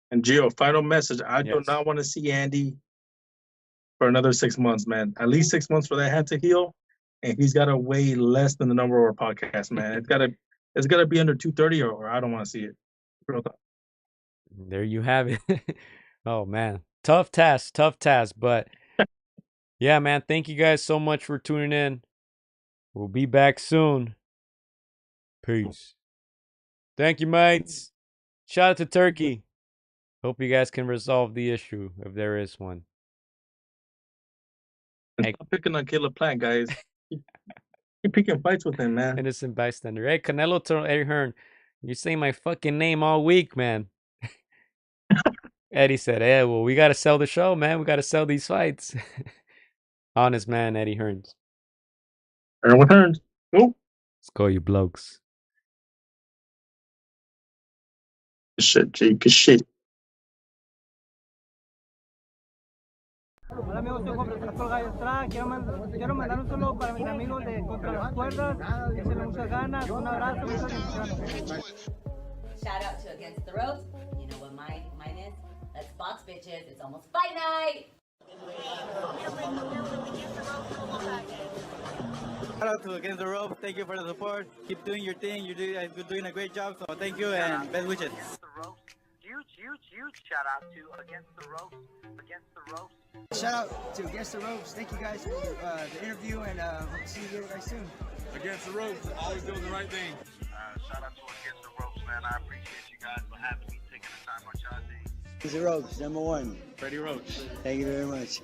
And Gio, final message. I do Yes. not want to see Andy for another 6 months, man. At least 6 months for that hand to heal. And he's got to weigh less than the number of our podcast, man. It's gotta be under 230 or I don't want to see it. Real talk. There you have it. Oh man. Tough task, but yeah, man, thank you guys so much for tuning in. We'll be back soon. Peace. Thank you, mates. Shout out to Turkey. Hope you guys can resolve the issue if there is one. Hey. Stop picking on Caleb Plant, guys. Keep picking fights with him, man. Innocent bystander. Hey, Canelo told Eddie Hearn, you say my fucking name all week, man. Eddie said, hey, well, we got to sell the show, man. We got to sell these fights. Honest man, Eddie Hearns. Earn with Hearns. Oh. Let's go, you blokes. Good shit, G. Good shit. Hola amigos, soy Juan AtR. Quiero mandar un saludo para mis amigos de Contra las Cuerdas. Échenle muchas ganas. Un abrazo, muchas bendiciones. Shout out to Against the Ropes. You know what mine is? Let's box, bitches. It's almost fight night. Shout out to Against the Ropes. Thank you for the support. Keep doing your thing. You're doing a great job. So thank you and best wishes. Huge shout out to Against the Ropes. Shout out to Against the Ropes. Thank you guys for the interview and hope to see you guys soon. Against the Ropes, always doing the right thing. Shout out to Against the Ropes, man. I appreciate you guys for having me, taking the time out y'all day. Against the Ropes, #1. Freddie Roach. Thank you very much.